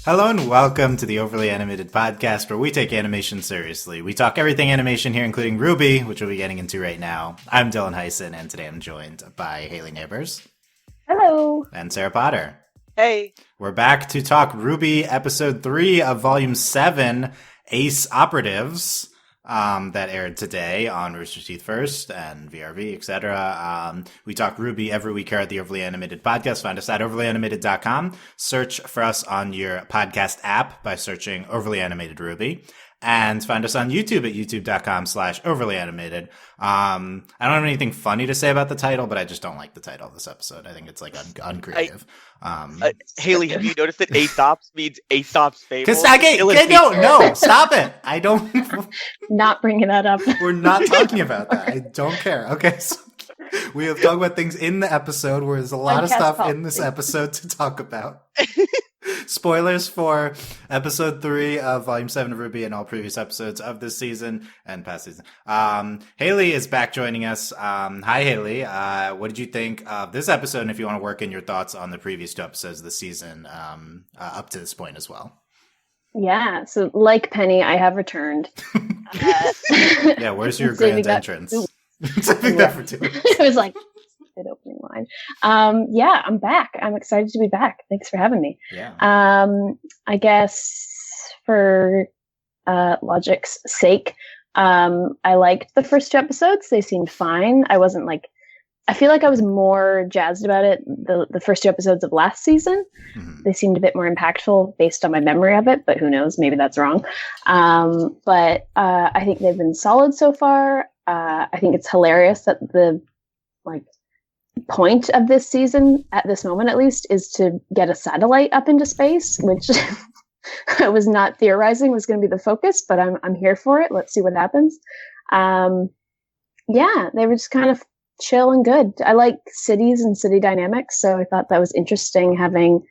Hello and welcome to the Overly Animated Podcast, where we take animation seriously. We talk everything animation here, including RWBY, which we'll be getting into right now. I'm Dylan Hysen, and today I'm joined by Hayley Nabuurs. Hello. And Sarah Potter. Hey. We're back to talk RWBY Episode 3 of Volume 7, Ace Operatives, that aired today on Rooster Teeth First and VRV, etc. We talk RWBY every week here at the Overly Animated Podcast. Find us at overlyanimated.com. Search for us on your podcast app by searching Overly Animated RWBY. And find us on YouTube at youtube.com/overlyanimated. I don't have anything funny to say about the title, but I just don't like the title of this episode. I think it's like uncreative. Hayley, have you noticed that Aesop's means Aesop's fable? Because no, stop it. I don't. Not bringing that up. We're not talking about that. I don't care. Okay, so we have talked about things in the episode where there's a lot of stuff in this episode to talk about. Spoilers for episode 3 of volume 7 of RWBY and all previous episodes of this season and past season. Haley is back joining us. Hi, Haley. What did you think of this episode? And if you want to work in your thoughts on the previous 2 episodes of the season up to this point as well. Yeah. So like Penny, I have returned. Yeah. Where's your grand entrance? Saving that for 2 minutes. It was like opening line. Yeah, I'm back. I'm excited to be back. Thanks for having me. Yeah. I guess for logic's sake, I liked the first 2 episodes. They seemed fine. I feel like I was more jazzed about it the first 2 episodes of last season. Mm-hmm. They seemed a bit more impactful based on my memory of it, but who knows? Maybe that's wrong. But I think they've been solid so far. I think it's hilarious that the point of this season, at this moment at least, is to get a satellite up into space, which I was not theorizing was going to be the focus, but I'm here for it. Let's see what happens. Yeah, they were just kind of chill and good. I like cities and city dynamics, so I thought that was interesting having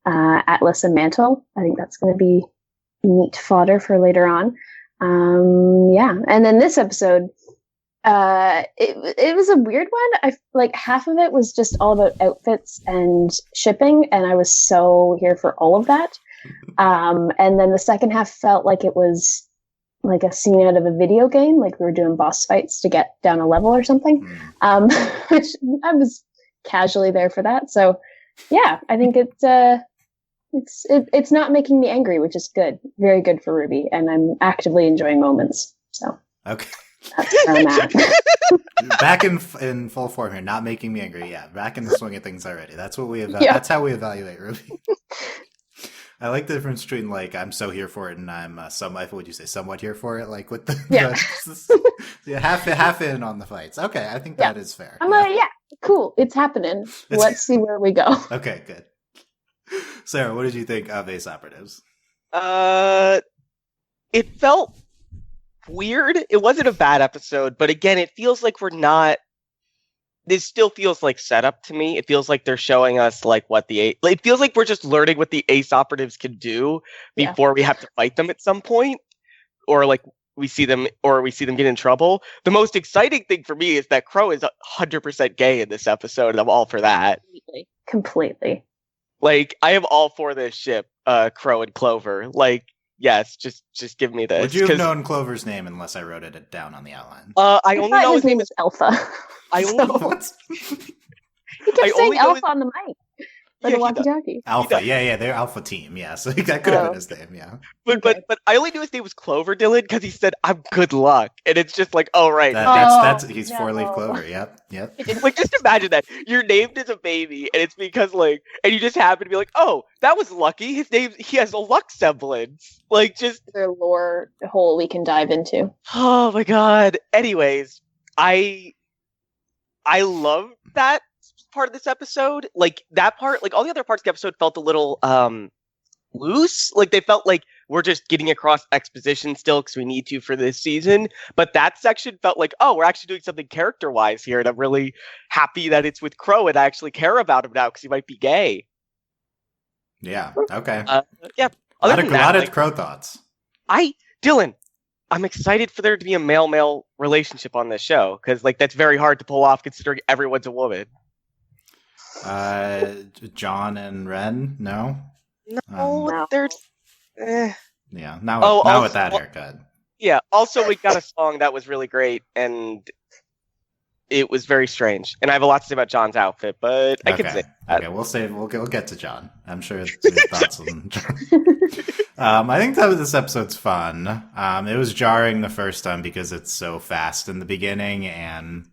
Atlas and Mantle. I think that's going to be neat fodder for later on. Yeah, and then this episode, it was a weird one. Half of it was just all about outfits and shipping, and I was so here for all of that. And then the second half felt like it was like a scene out of a video game, like we were doing boss fights to get down a level or something. Which I was casually there for that. So yeah, I think it's not making me angry, which is good. Very good for RWBY, and I'm actively enjoying moments. So okay. That's where I'm at. Back in full form here, not making me angry. Yeah, back in the swing of things already. That's what we That's how we evaluate RWBY. I like the difference between I'm so here for it and I'm somewhat here for it. Like with the half in on the fights. Okay, I think that is fair. Cool. It's happening. Let's see where we go. Okay, good. Sarah, what did you think of Ace Operatives? It felt weird. It wasn't a bad episode, but again, it feels like this still feels like setup to me. It feels like they're showing us it feels like we're just learning what the Ace Operatives can do before we have to fight them at some point, or we see them get in trouble. The most exciting thing for me is that Crow is 100% gay in this episode, and I'm all for that. Completely. I am all for this ship, Crow and Clover. Yes, just give me this. Would you have known Clover's name unless I wrote it down on the outline? I only know his name is Alpha. I only know. He kept saying Alpha on the mic. For the walkie-talkie. Alpha, yeah, they're Alpha Team, yeah. So that could have been his name, yeah. But I only knew his name was Clover, Dylan, because he said, "I'm good luck," and it's just oh right, he's 4-leaf Clover. Yep. Just imagine that you're named as a baby, and it's because and you just happen to be oh, that was lucky. His name, he has a luck semblance. Their lore hole we can dive into. Oh my god. Anyways, I love that part of this episode. That part, all the other parts of the episode felt a little loose. They felt like we're just getting across exposition still because we need to for this season. But that section felt we're actually doing something character wise here, and I'm really happy that it's with Crow, and I actually care about him now because he might be gay. Yeah. Okay. Yeah. A lot of Crow thoughts. Dylan, I'm excited for there to be a male-male relationship on this show because that's very hard to pull off considering everyone's a woman. John and Ren? No? No. there's. Yeah, not also- with that haircut. Yeah. Also, we got a song that was really great, and it was very strange. And I have a lot to say about John's outfit, but I can say that. Okay, we'll get to John. I'm sure his thoughts on John. I think that this episode's fun. It was jarring the first time because it's so fast in the beginning, and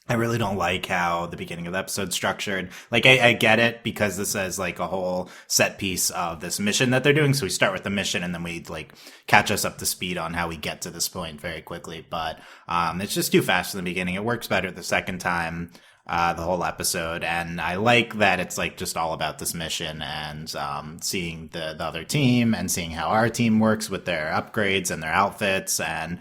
I really don't like how the beginning of the episode's structured. Like, I get it because this is like a whole set piece of this mission that they're doing. So we start with the mission and then we like catch us up to speed on how we get to this point very quickly. But it's just too fast in the beginning. It works better the second time, the whole episode. And I like that it's like just all about this mission and seeing the other team and seeing how our team works with their upgrades and their outfits. And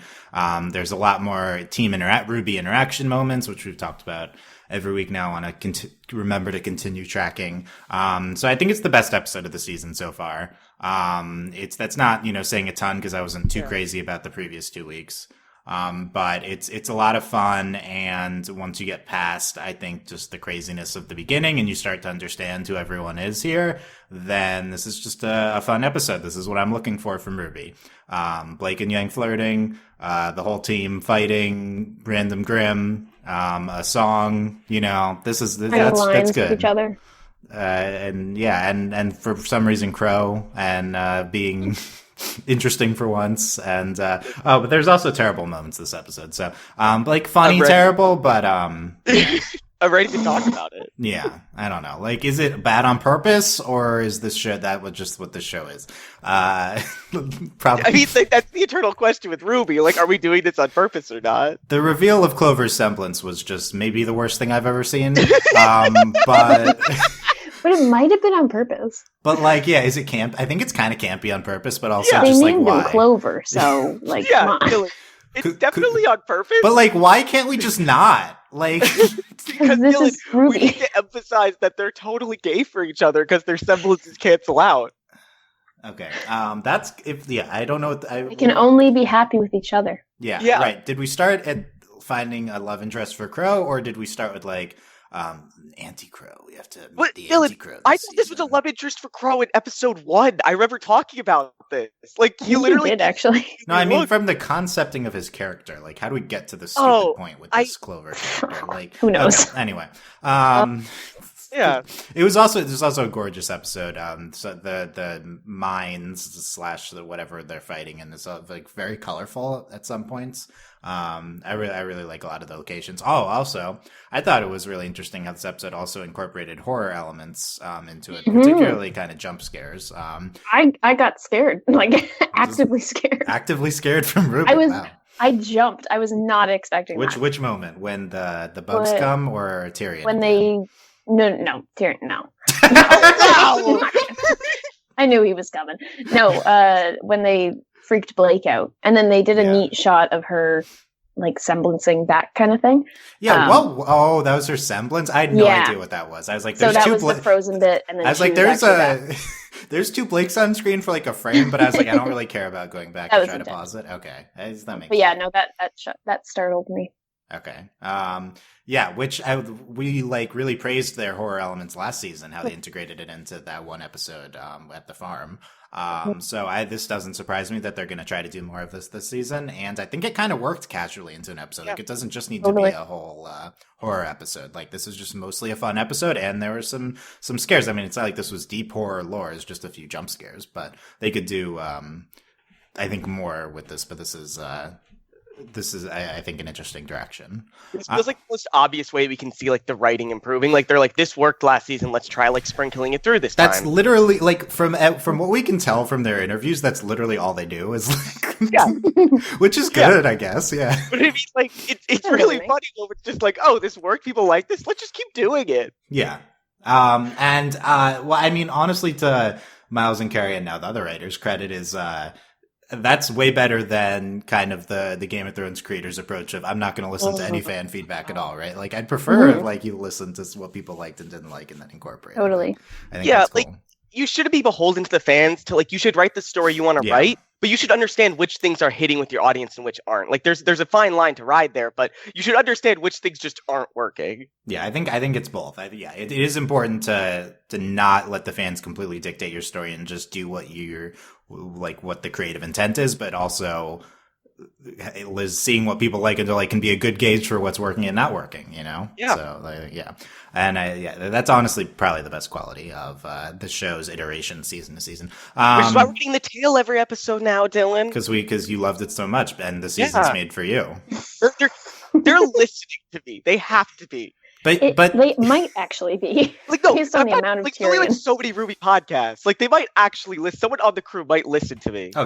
there's a lot more team RWBY interaction moments, which we've talked about every week now. I want to remember to continue tracking. So I think it's the best episode of the season so far. That's not, saying a ton because I wasn't too crazy about the previous 2 weeks. But it's a lot of fun, and once you get past, I think, just the craziness of the beginning and you start to understand who everyone is here, then this is just a fun episode. This is what I'm looking for from RWBY. Blake and Yang flirting, the whole team fighting, random Grimm, a song, that's lines good. with each other. And for some reason Crow and being interesting for once, and but there's also terrible moments this episode, so like funny terrible, but I'm ready to talk about it. Yeah, I don't know, like, is it bad on purpose, or is this show that was just what this show is? Probably. I mean, like, that's the eternal question with RWBY, like, are we doing this on purpose or not? The reveal of Clover's semblance was just maybe the worst thing I've ever seen. But But it might have been on purpose. But, like, yeah, is it camp? I think it's kind of campy on purpose, but also They just, like, named why? him Clover, so, like, come on. It's definitely on purpose. But, like, why can't we just not? Like, because this Dylan, is RWBY. we need to emphasize that they're totally gay for each other because their semblances cancel out. okay, I don't know. They can only be happy with each other. Yeah, right. Did we start at finding a love interest for Crow, or did we start with, like, anti-Crow? We have to meet the Dylan, anti-Crow. I thought this was a love interest for Crow in episode 1. I remember talking about this. Like, he literally did, actually. No, I mean, from the concepting of his character, like, how do we get to this stupid point with this Clover character? Like, who knows? Okay, anyway, yeah. There's also a gorgeous episode. So the mines / whatever they're fighting, and it's like very colorful at some points. I really like a lot of the locations. Oh, also, I thought it was really interesting how this episode also incorporated horror elements into it, particularly kind of jump scares. I got scared, like actively scared. Actively scared from RWBY. I jumped. I was not expecting that. Which moment? When the bugs come, or Tyrion? When they Tyrion, no. No! I knew he was coming. No, when they freaked Blake out, and then they did a neat shot of her, like, semblancing that kind of thing. Yeah, that was her semblance? I had no idea what that was. I was like, there's so that was the frozen bit, and then I was like, there's two Blakes on screen for, like, a frame, but I was like, I don't really care about going back and try to pause it. Okay, that makes sense. But yeah, no, that startled me. Okay. Which we, like, really praised their horror elements last season, how they integrated it into that one episode at the farm. So this doesn't surprise me that they're going to try to do more of this season, and I think it kind of worked casually into an episode. Yeah. Like, it doesn't just need to be a whole horror episode. Like, this is just mostly a fun episode, and there were some scares. I mean, it's not like this was deep horror lore; it's just a few jump scares. But they could do, I think, more with this. But this is, I think, an interesting direction. It feels like the most obvious way we can see, like, the writing improving. Like, they're like, this worked last season, let's try, like, sprinkling it through this time. That's literally, like, from what we can tell from their interviews, that's literally all they do is, like, which is good, I guess, yeah. But I mean, like, it's really funny though. It's just like, oh, this worked, people like this, let's just keep doing it. Yeah. Well, I mean, honestly, to Miles and Carrie and now the other writers, credit is, that's way better than kind of the Game of Thrones creators' approach of, I'm not going to listen to any fan feedback at all, right? Like, I'd prefer like you listen to what people liked and didn't like and then incorporate it. Totally. I think that's cool. Like, you shouldn't be beholden to the fans to, like, you should write the story you want to write, but you should understand which things are hitting with your audience and which aren't. Like there's a fine line to ride there, but you should understand which things just aren't working. Yeah, I think it's both. It is important to not let the fans completely dictate your story and just do what what the creative intent is, but also seeing what people like and can be a good gauge for what's working and not working, you know? Yeah. So, And that's honestly probably the best quality of the show's iteration season to season. Which is why we're getting the tail every episode now, Dylan. Because you loved it so much, and the season's made for you. They're listening to me. They have to be. But they might actually be based on the amount of Tyrion. Only like so many RWBY podcasts. Like they might actually listen. Someone on the crew might listen to me. Oh,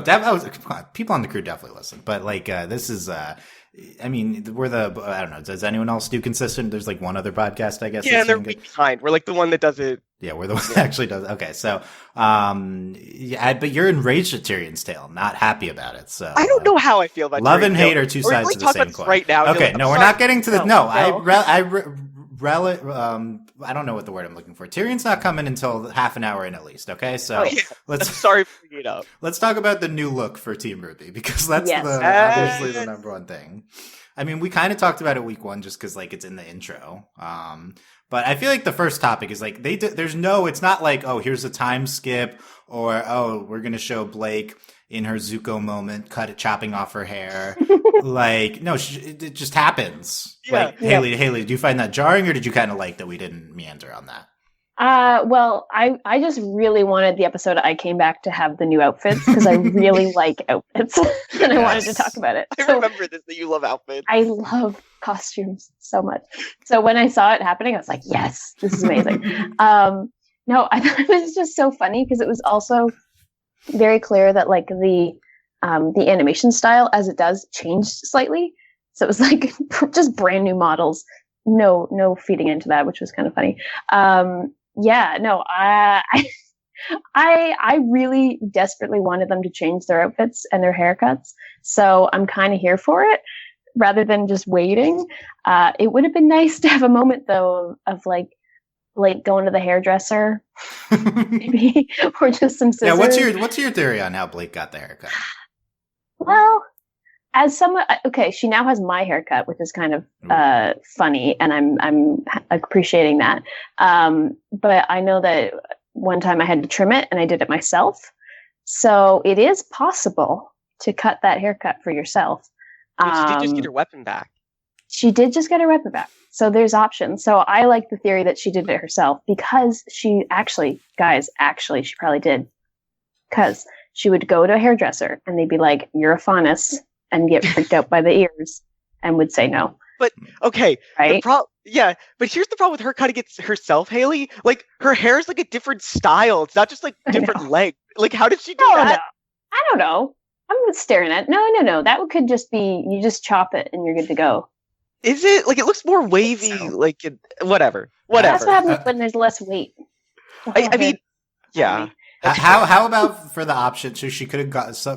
people on the crew definitely listen. But this is, I mean, we're I don't know. Does anyone else do consistent? There's one other podcast, I guess. Yeah, and they're behind. We're the one that does it. Yeah, we're the one that actually does. Okay, so, but you're enraged at Tyrion's tale, not happy about it. So I don't know how I feel about love Tyrion's and hate tale. are two sides of the same coin. Right now, okay, no, we're not getting to the. No. I don't know what the word I'm looking for. Tyrion's not coming until half an hour in at least. Okay, so I'm sorry for bringing it up. Let's talk about the new look for Team RWBY because that's obviously the number one thing. I mean, we kind of talked about it week one just because it's in the intro. But I feel like the first topic is it's not here's a time skip or we're gonna show Blake in her Zuko moment, chopping off her hair. No, it just happens. Yeah. Hayley, do you find that jarring, or did you kind of like that we didn't meander on that? Well, I just really wanted the episode I came back to have the new outfits because I really like outfits and I wanted to talk about it. I remember this, that you love outfits. I love costumes so much. So when I saw it happening, I was like, yes, this is amazing. No, I thought it was just so funny because it was also very clear that the animation style as it does changed slightly. So it was just brand new models. No feeding into that, which was kind of funny. I really desperately wanted them to change their outfits and their haircuts. So I'm kind of here for it rather than just waiting. It would have been nice to have a moment though of Blake going to the hairdresser, maybe, or just some scissors. Yeah, what's your theory on how Blake got the haircut? Well, as someone, okay, she now has my haircut, which is kind of funny, and I'm appreciating that. But I know that one time I had to trim it, and I did it myself. So it is possible to cut that haircut for yourself. She did just get her weapon back. She did just get her weapon back. So there's options. So I like the theory that she did it herself because she actually, she probably did. Because she would go to a hairdresser and they'd be like, "You're a faunus," and get freaked out by the ears and would say no. But okay, right? But here's the problem with her cutting it herself, Hayley. Her hair is a different style. It's not just different length. How did she do that? I don't know. I'm staring at it. No. That could just be you just chop it and you're good to go. Is it it looks more wavy? Whatever. That's what happens when there's less weight. I mean, yeah. How about for the option? So she could have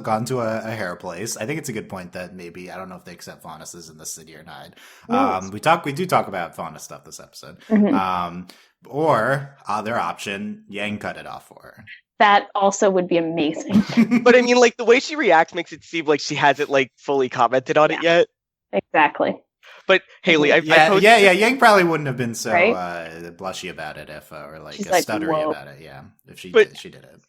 gone to a hair place. I think it's a good point that maybe I don't know if they accept faunuses in the city or not. Yes. We do talk about faunus stuff this episode. Mm-hmm. Or other option, Yang cut it off for her. That also would be amazing. But I mean, the way she reacts makes it seem like she hasn't fully commented on it yet. Exactly. But Hayley, I posted... Yang probably wouldn't have been so right? Blushy about it if or She's stuttery about it. Yeah, if she did it.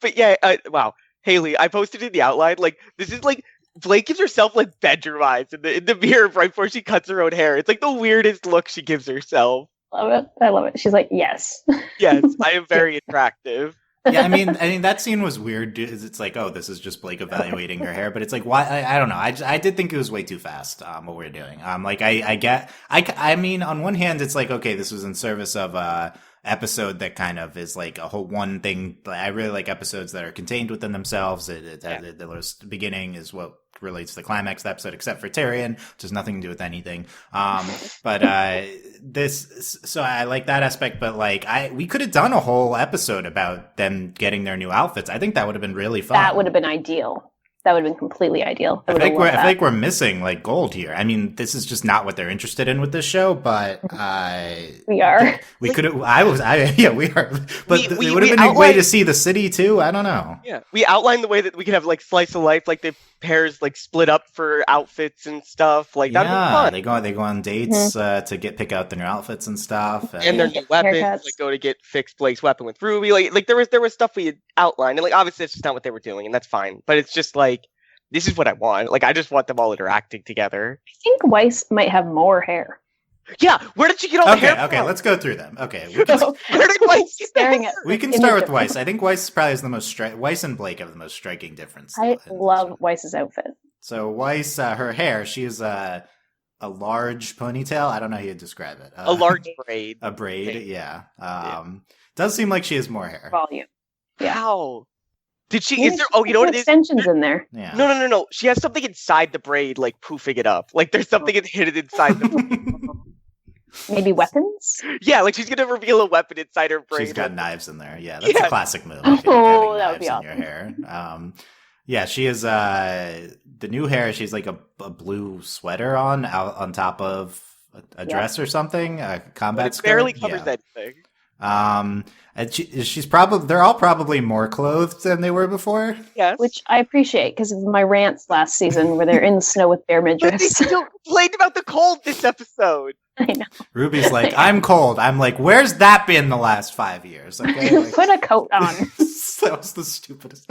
But yeah, wow, Hayley, I posted in the outline this is Blake gives herself bedroom eyes in the mirror right before she cuts her own hair. It's the weirdest look she gives herself. Love it. I love it. She's like, yes. Yes, I am very attractive. Yeah, I mean that scene was weird. It's this is just Blake evaluating her hair, but it's why I don't know. I did think it was way too fast. What we're doing. I mean, on one hand, it's okay, this was in service of episode that kind of is a whole one thing. I really like episodes that are contained within themselves. The beginning is what relates to the climax of the episode, except for Tyrion, which has nothing to do with anything. But so I like that aspect. But we could have done a whole episode about them getting their new outfits. I think that would have been really fun. That would have been ideal. That would have been completely ideal. I feel like we're missing like gold here. I mean, this is just not what they're interested in with this show, but we are. We could. Yeah, we are. But it would have been a way to see the city too. I don't know. Yeah, we outlined the way that we could have like slice of life, like the pairs like split up for outfits and stuff. Like that'd be fun. They go on dates to pick out their new outfits and stuff, and their new weapons. Haircuts. Like go to get fixed Blake's weapon with RWBY. Like there was stuff we had outlined, and like obviously it's just not what they were doing, and that's fine. But it's just like this is what I want. Like I just want them all interacting together. I think Weiss might have more hair. Yeah, where did you get all the hair from? Okay, let's go through them. Okay, where did Weiss get staring at? We can start with Weiss. I think Weiss probably is the most Weiss and Blake have the most striking difference. I love Weiss's outfit. So Weiss, her hair, she has a large ponytail. I don't know how you describe it. A large braid. A braid, yeah. Does seem like she has more hair. Volume. Yeah. How? Did she? Is there? Oh, you know what it is? Extensions in there. Yeah. No. She has something inside the braid, like poofing it up. Like there's something hidden inside the braid. Maybe weapons? Yeah, like she's gonna reveal a weapon inside her braid. She's got knives in there. Yeah, that's a classic move. Oh, that would be awesome. Your hair. Yeah, she is the new hair. She's like a blue sweater on top of a dress or something. A combat skirt. Barely covers anything. And she's probably they're all probably more clothed than they were before. Yes, which I appreciate because of my rants last season where they're in the snow with bare midriffs. But they still complained about the cold this episode. I know. Ruby's like, I'm cold. I'm like, where's that been the last 5 years? Okay, like, put a coat on. That was the stupidest.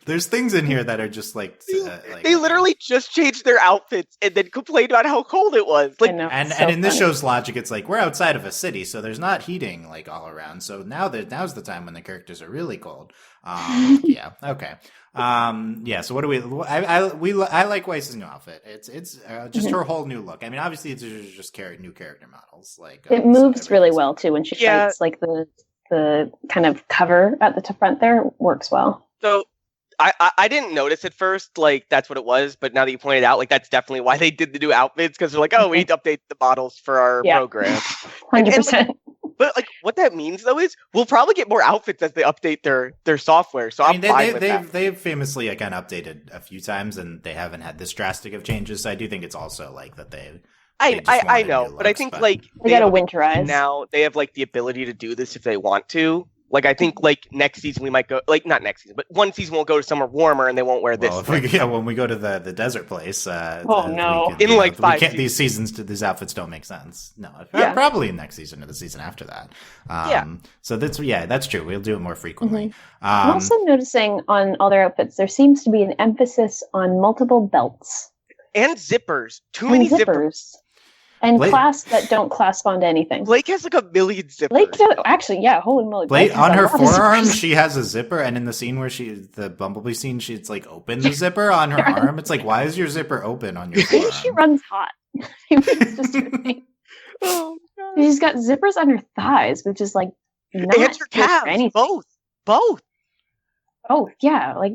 There's things in here that are just like they literally just changed their outfits and then complained about how cold it was. Like, and in this show's logic, it's like we're outside of a city, so there's not heating like all around. So now's the time when the characters are really cold. Yeah, okay. Yeah. So what do I like Weiss's new outfit. It's just her whole new look. I mean, obviously it's just new character models. Like it moves really well too when she fights. Like the kind of cover at the front there works well. So I didn't notice at first, like that's what it was, but now that you pointed out, like that's definitely why they did the new outfits because they're like, oh, we need to update the models for our program. 100%. But like, what that means though is we'll probably get more outfits as they update their software. So I'm fine with that. They've famously like kind of updated a few times, and they haven't had this drastic of changes. So I do think it's also like that they. I know, but I think like they got to winterize now. They have like the ability to do this if they want to. Like I think like next season we might go like not next season, but one season we'll go to somewhere warmer and they won't wear this. When we go to the desert place. No! In like 5 seasons. These seasons, these outfits don't make sense. No, probably next season or the season after that. So that's true. We'll do it more frequently. I'm also noticing on all their outfits there seems to be an emphasis on multiple belts and zippers. Too many zippers. And clasps that don't clasp onto anything. Blake has like a million zippers. Blake actually, holy moly. Blake on her forearm, she has a zipper, and in the scene where the Bumblebee scene, she's like opened the zipper on her arm. It's like, why is your zipper open on your forearm? Maybe she runs hot. Maybe it's just her thing. Oh, God. She's got zippers on her thighs, which is like not and her calves, both. Oh yeah, like.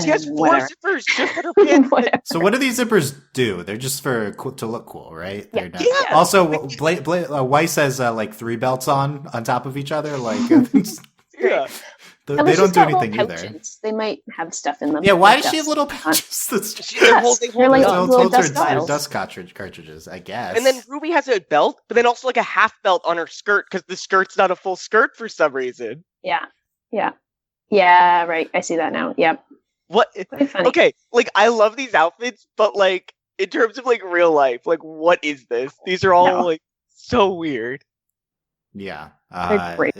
She has 4 zippers just at her pants. So what do these zippers do? They're just to look cool, right? Yeah. They're not, also, Weiss has like 3 belts on top of each other. Like, yeah. They don't do anything either. They might have stuff in them. Yeah, why does she have little pouches? They're like little dust cartridges, I guess. And then RWBY has a belt, but then also like a half belt on her skirt because the skirt's not a full skirt for some reason. Yeah, right. I see that now. Yep. What? Okay, like I love these outfits, but like in terms of like real life, like what is this? These are all like so weird. Yeah, they're great.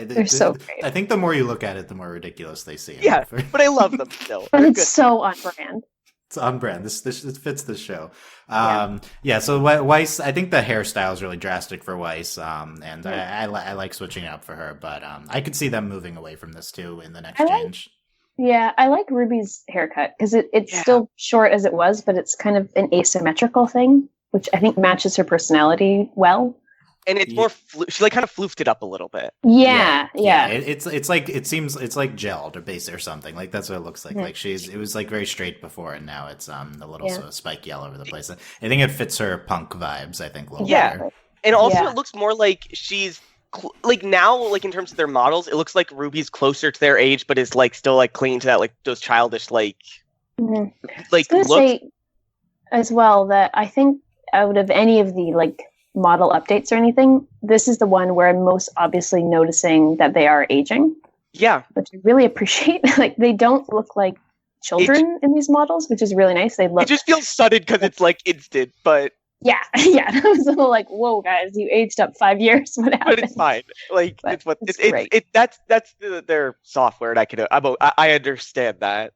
They're so great. I think the more you look at it, the more ridiculous they seem. Yeah, but I love them still. But it's so on brand. It's on brand. This fits the show. So Weiss, I think the hairstyle is really drastic for Weiss, and I like switching it up for her, but I could see them moving away from this too in the next change. I like RWBY's haircut because it's still short as it was, but it's kind of an asymmetrical thing, which I think matches her personality well. And it's more she like kind of floofed it up a little bit. Yeah. It's like it seems it's like gelled or base or something. Like that's what it looks like. Like it was like very straight before, and now it's a little sort of spiky all over the place. I think it fits her punk vibes. I think a little better. And also it looks more like she's like now, like in terms of their models, it looks like RWBY's closer to their age, but is like still like clinging to that like those childish like Mhm. Like, I was looks. gonna say as well that I think out of any of the like model updates or anything, this is the one where I'm most obviously noticing that they are aging, Yeah, which I really appreciate. Like they don't look like children in these models, which is really nice. They look it just feels sudden because it's like instant, but yeah. I was a little like, whoa, guys, you aged up 5 years. What happened? but it's fine. Like But it's what it's it's great. that's their software, and I understand that.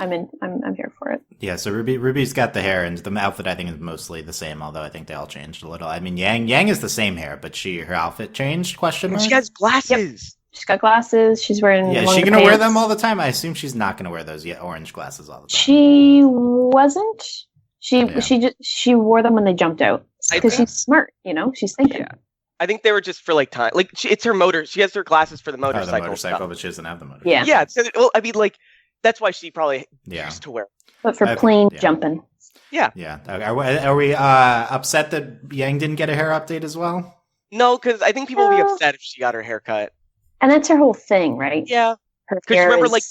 I'm here for it. Yeah, so Ruby's got the hair, and the outfit I think is mostly the same. Although I think they all changed a little. I mean, Yang is the same hair, but her outfit changed? Question mark. She has glasses. She's got glasses. She's wearing. Yeah, is she gonna wear them all the time? I assume she's not gonna wear those orange glasses all the time. She wasn't. She wore them when they jumped out because she's smart. She's thinking. Yeah. I think they were just for like time. Like it's her motor. She has her glasses for the motorcycle. The motorcycle, stuff. but she doesn't have the motorcycle. Yeah. Yeah. So, well, I mean, like that's why she probably used to wear. But for plain jumping. Yeah. Yeah. Are we upset that Yang didn't get a hair update as well? No, because I think people would be upset if she got her hair cut. And that's her whole thing, right? Yeah. Her Because hair remember, is- like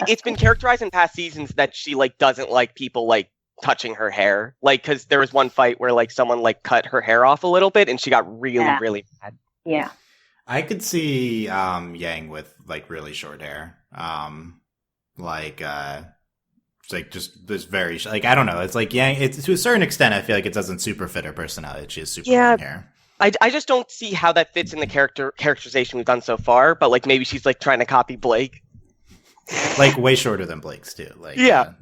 it's been characterized in past seasons that she like doesn't like people like touching her hair. Like because there was one fight where like someone like cut her hair off a little bit, and she got really mad. Yeah. I could see Yang with like really short hair. It's like just this very like I don't know. It's like Yang. It's to a certain extent. I feel like it doesn't super fit her personality. She has super long hair. I just don't see how that fits in the characterization we've done so far. But like maybe she's like trying to copy Blake. Like way shorter than Blake's too. Like yeah.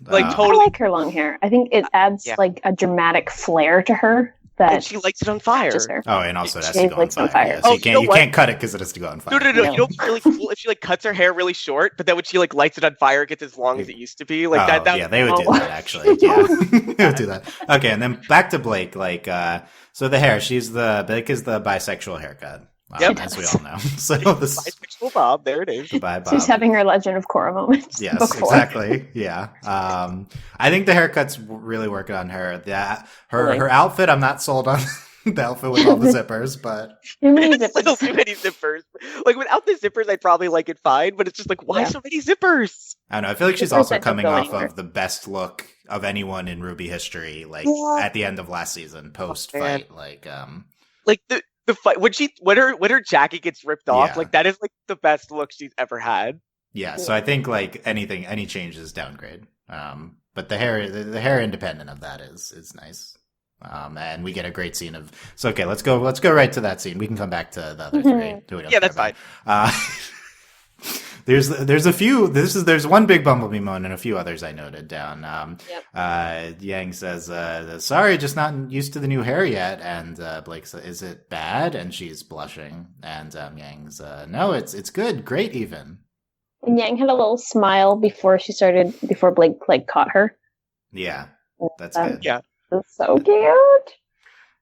Like totally. I like her long hair. I think it adds like a dramatic flair to her. And she lights it on fire. Oh, and also it has to go on fire. fire. Yeah, so you can't cut it because it has to go on fire. No. You know, it'd be really cool if she like cuts her hair really short, but then when she like lights it on fire, it gets as long as it used to be. Like that. Yeah, they would do that actually. Yeah, they would do that. Okay, and then back to Blake. Like, so the hair. Blake is the bisexual haircut. As we all know. So this bisexual Bob. There it is. Goodbye, Bob. She's having her Legend of Korra moments. Yes, before. exactly. Yeah. I think the haircut's really working on her. Her outfit. I'm not sold on. The outfit with all the zippers, but too many zippers. Too many zippers. Like without the zippers, I'd probably like it fine. But it's just like, why so many zippers? I don't know. I feel like she's also coming off of the best look of anyone in RWBY history. Like at the end of last season, post fight, like the fight when her jacket gets ripped off, like that is like the best look she's ever had. Yeah. So I think like any change is downgrade. But the hair independent of that is nice. And we get a great scene of. So okay, let's go right to that scene. We can come back to the other three. Yeah, that's fine. There's a few. There's one big Bumblebee moment and a few others I noted down. Yang says, "Sorry, just not used to the new hair yet." And Blake says, "Is it bad?" And she's blushing. And Yang's, "No, it's good, great even." And Yang had a little smile before Blake like caught her. Yeah, that's good. Yeah. It's so cute.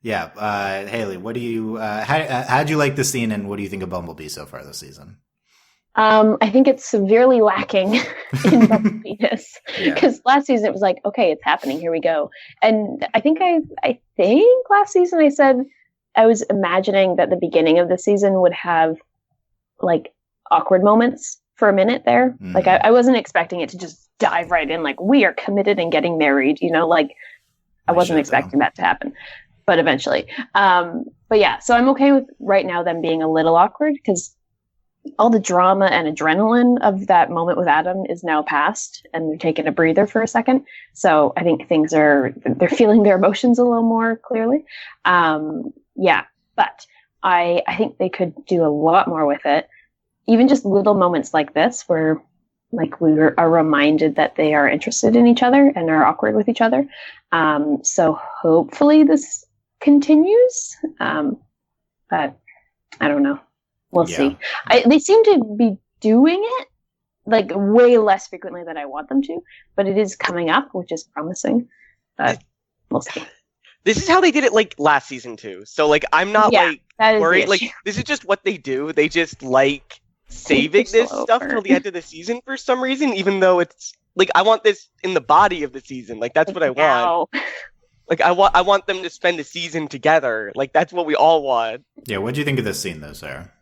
Yeah, Hayley, what do you? How'd you like the scene, and what do you think of Bumblebee so far this season? I think it's severely lacking in Bumblebee-ness because last season it was like, okay, it's happening, here we go. And I think last season I said I was imagining that the beginning of the season would have like awkward moments for a minute there. Mm. Like I wasn't expecting it to just dive right in, like we are committed and getting married. Like. I wasn't expecting that to happen, but eventually. But yeah, so I'm okay with right now them being a little awkward because all the drama and adrenaline of that moment with Adam is now past and they're taking a breather for a second. So I think they're feeling their emotions a little more clearly. But I think they could do a lot more with it. Even just little moments like this where like we are reminded that they are interested in each other and are awkward with each other. So hopefully this continues. But I don't know. We'll see. They seem to be doing it like way less frequently than I want them to, but it is coming up, which is promising. But we'll see. This is how they did it like last season too. So like I'm not like worried. Like this is just what they do. They just like saving this stuff till the end of the season for some reason, even though it's like I want this in the body of the season. Like that's what I want. Like I want them to spend the season together. Like that's what we all want. Yeah, what do you think of this scene though, Sarah?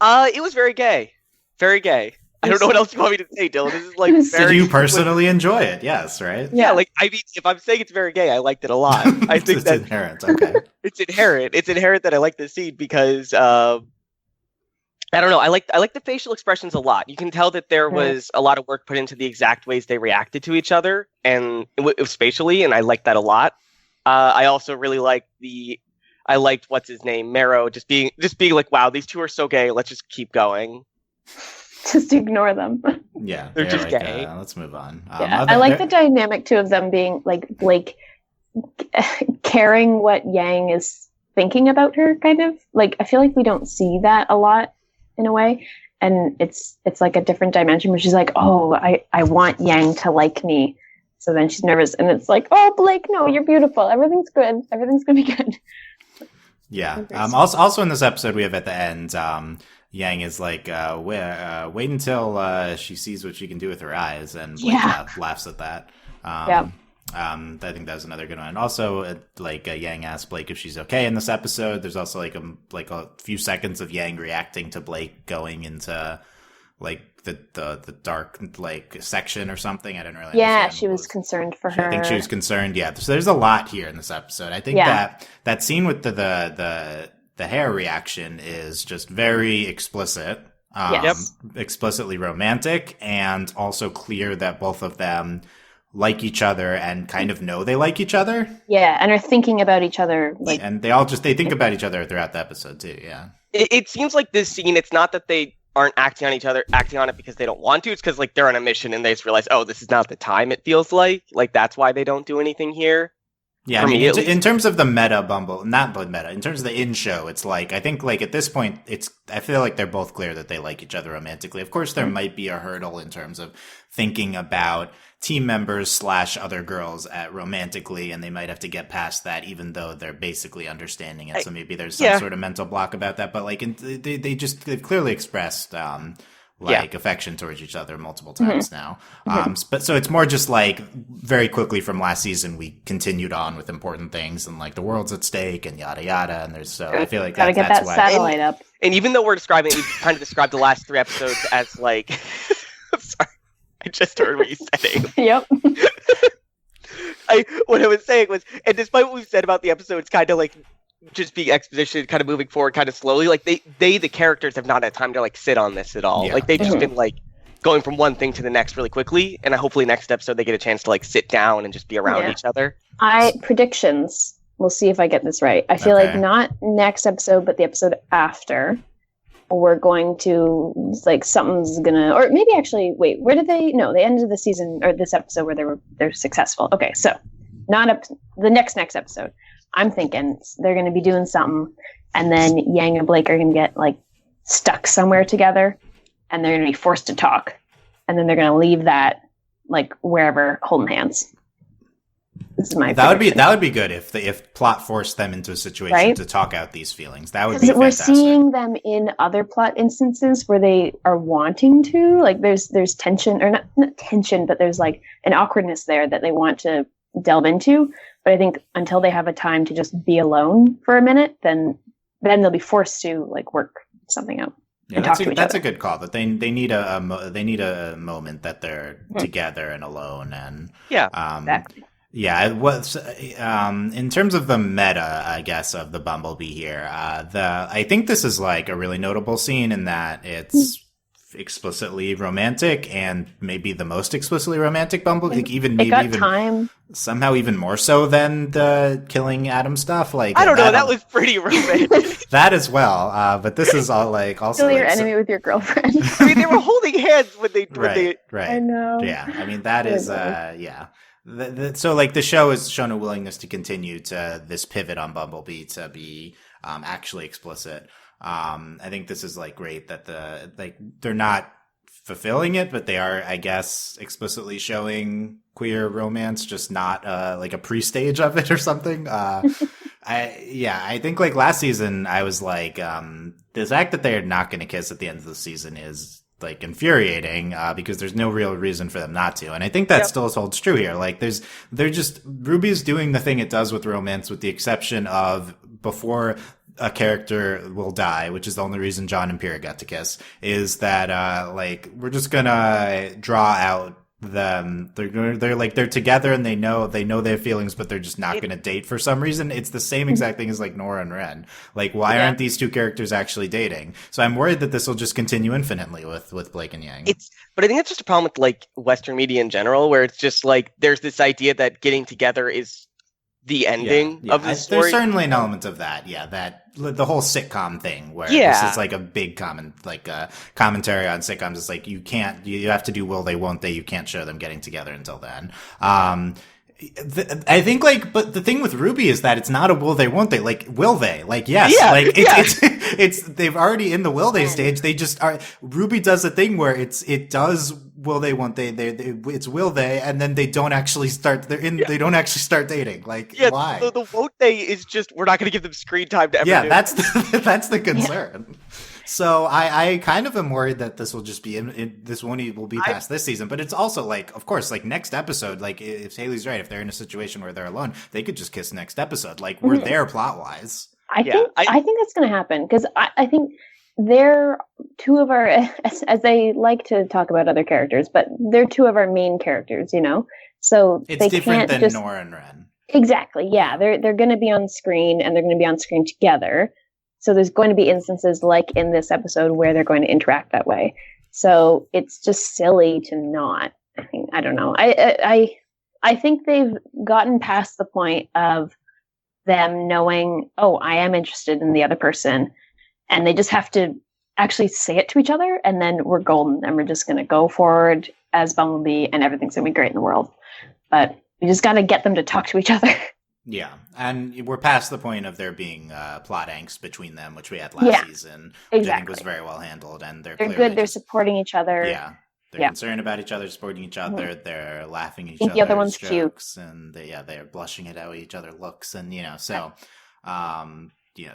It was very gay. Very gay. I don't know what else you want me to say, Dylan. This is like Did you personally enjoy it? Yes, right? Yeah, like I mean, if I'm saying it's very gay, I liked it a lot. I think it's that's inherent. Okay, it's inherent. It's inherent that I like this scene because I don't know. I like the facial expressions a lot. You can tell that there was a lot of work put into the exact ways they reacted to each other, and it was spatially, and I liked that a lot. I also really liked what's his name, Marrow, just being like, wow, these two are so gay. Let's just keep going. Just ignore them. Yeah, they're just like, gay. Let's move on. Yeah, I like the dynamic too of them being like Blake caring what Yang is thinking about her, kind of. Like I feel like we don't see that a lot in a way, and it's like a different dimension where she's like, oh, I want Yang to like me. So then she's nervous, and it's like, oh, Blake, no, you're beautiful. Everything's good. Everything's gonna be good. Yeah. Also in this episode, we have at the end, Yang is like, wait until she sees what she can do with her eyes, and Blake laughs at that. I think that was another good one. And also, Yang asks Blake if she's okay in this episode. There's also like a few seconds of Yang reacting to Blake going into like the dark section or something. I didn't really. Yeah, she was concerned for her. I think she was concerned. Yeah, so there's a lot here in this episode. I think that scene with the hair reaction is just very explicit. Explicitly romantic, and also clear that both of them like each other and kind of know they like each other. Yeah, and are thinking about each other. And they think about each other throughout the episode too, yeah. It seems like this scene, it's not that they aren't acting on it because they don't want to. It's because they're on a mission and they just realize, oh, this is not the time, it feels like. That's why they don't do anything here. Yeah, I mean, in terms of the meta Bumble, not the meta, in terms of the in-show, it's I think at this point, I feel like they're both clear that they like each other romantically. Of course, there might be a hurdle in terms of thinking about team members / other girls romantically, and they might have to get past that, even though they're basically understanding it. So maybe there's some sort of mental block about that. But they've clearly expressed affection towards each other multiple times now. But so it's more just very quickly from last season, we continued on with important things and the world's at stake and yada yada. And I feel like gotta get that satellite up. And even though we've kind of described the last 3 episodes as I'm sorry. I just heard what you said. Yep. What I was saying was, and despite what we've said about the episode, it's kind of just being exposition, kind of moving forward, kind of slowly. The characters have not had time to sit on this at all. Yeah. They've just been going from one thing to the next really quickly. And hopefully next episode they get a chance to sit down and just be around each other. Predictions. We'll see if I get this right. I feel like not next episode, but the episode after. We're going to something's gonna, or maybe actually wait, where did they ended the season or this episode where they're successful. Okay, so the next episode, I'm thinking they're going to be doing something, and then Yang and Blake are going to get stuck somewhere together, and they're going to be forced to talk, and then they're going to leave that wherever holding hands. This is my prediction. That would be good if plot forced them into a situation to talk out these feelings. That would be fantastic. We're seeing them in other plot instances where they are wanting to there's tension, or not tension, but there's an awkwardness there that they want to delve into. But I think until they have a time to just be alone for a minute, then they'll be forced to work something out. Yeah, that's a good call. That they need a moment that they're together and alone, and exactly. Yeah, it was in terms of the meta, I guess, of the Bumblebee here. I think this is a really notable scene in that it's explicitly romantic, and maybe the most explicitly romantic Bumblebee. Time somehow even more so than the killing Adam stuff. I don't know, that was pretty romantic. That as well, but this is all also kill your enemy with your girlfriend. I mean, they were holding hands when they right. I know. Yeah, I mean that is So the show has shown a willingness to continue to this pivot on Bumblebee to be actually explicit. I think this is great that they're not fulfilling it, but they are, I guess, explicitly showing queer romance, just not a pre-stage of it or something. I think last season I was the fact that they're not going to kiss at the end of the season is infuriating because there's no real reason for them not to, and I think that still holds true here. RWBY's doing the thing it does with romance, with the exception of before a character will die, which is the only reason John and Pyrrha got to kiss, is that like we're just gonna draw out them. They're together and they know they have feelings, but they're just not gonna date for some reason. It's the same exact thing as like Nora and Ren. Like, why aren't these two characters actually dating? So I'm worried that this will just continue infinitely with Blake and Yang. But I think it's just a problem with like Western media in general, where it's just like there's this idea that getting together is the ending of the story. There's certainly an element of that, that the whole sitcom thing where this is like a big commentary on sitcoms. It's like you have to do will they, won't they, you can't show them getting together until then. I think but the thing with RWBY is that it's not a will they, won't they, like will they, like yes, it's they've already in the will they stage. They just are. RWBY does a thing where it does will they, won't they, it's will they, and then they don't actually start. They don't actually start dating. Like why? The won't they is just we're not going to give them screen time to ever do. That's the concern. Yeah. So I kind of am worried that this will just be this will be past this season, but it's also like, of course, like next episode, like if Hayley's right, if they're in a situation where they're alone, they could just kiss next episode. Like we're there plot wise. I think that's going to happen because I think they're two of our, as they like to talk about other characters, but they're two of our main characters, So it's they different can't than Nora and Ren. Exactly. Yeah, they're going to be on screen and they're going to be on screen together. So there's going to be instances like in this episode where they're going to interact that way. So it's just silly to not. I don't know. I think they've gotten past the point of them knowing, oh, I am interested in the other person, and they just have to actually say it to each other, and then we're golden, and we're just going to go forward as Bumblebee, and everything's going to be great in the world. But we just got to get them to talk to each other. Yeah, and we're past the point of there being plot angst between them, which we had last season, which I think was very well handled. And they're good. They're supporting each other. Yeah, they're concerned about each other, supporting each other. Mm-hmm. They're laughing at each other's the other one's jokes, cute. And they're blushing at how each other looks, and so.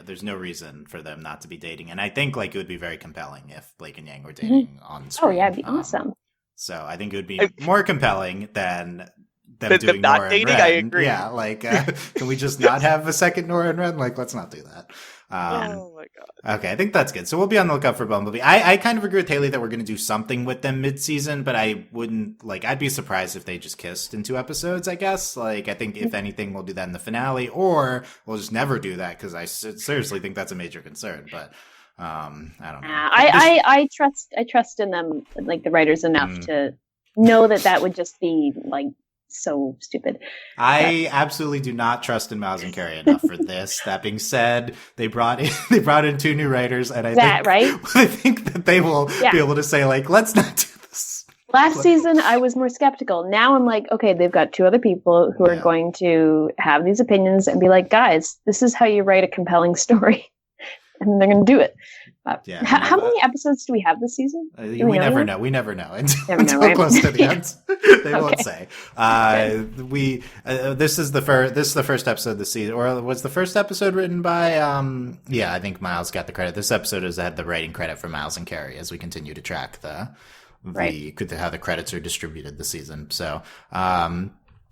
There's no reason for them not to be dating, and I think like it would be very compelling if Blake and Yang were dating on screen. Oh yeah, it'd be awesome. So I think it would be more compelling than them doing not Nora dating. And Ren. I agree. Yeah, like can we just not have a second Nora and Ren? Like, let's not do that. Oh my god. Okay, I think that's good. So we'll be on the lookout for Bumblebee. I kind of agree with Hayley that we're going to do something with them mid-season, but I wouldn't I'd be surprised if they just kissed in 2 episodes. I guess I think if anything, we'll do that in the finale, or we'll just never do that because I seriously think that's a major concern. But I don't know. I trust in them, like the writers enough to know that would just be like so stupid. I absolutely do not trust in Miles and Carrie enough for this. That being said, they brought in 2 new writers, and I think that they will be able to say like, let's not do this. Last season, I was more skeptical. Now I'm like, okay, they've got 2 other people who are going to have these opinions and be like, guys, this is how you write a compelling story, and they're going to do it. How many episodes do we have this season? We never know. We never know until right? close to the end. They won't say. This is the first episode of the season, or was the first episode written by? I think Miles got the credit. This episode has had the writing credit for Miles and Carrie as we continue to track how the credits are distributed this season. So I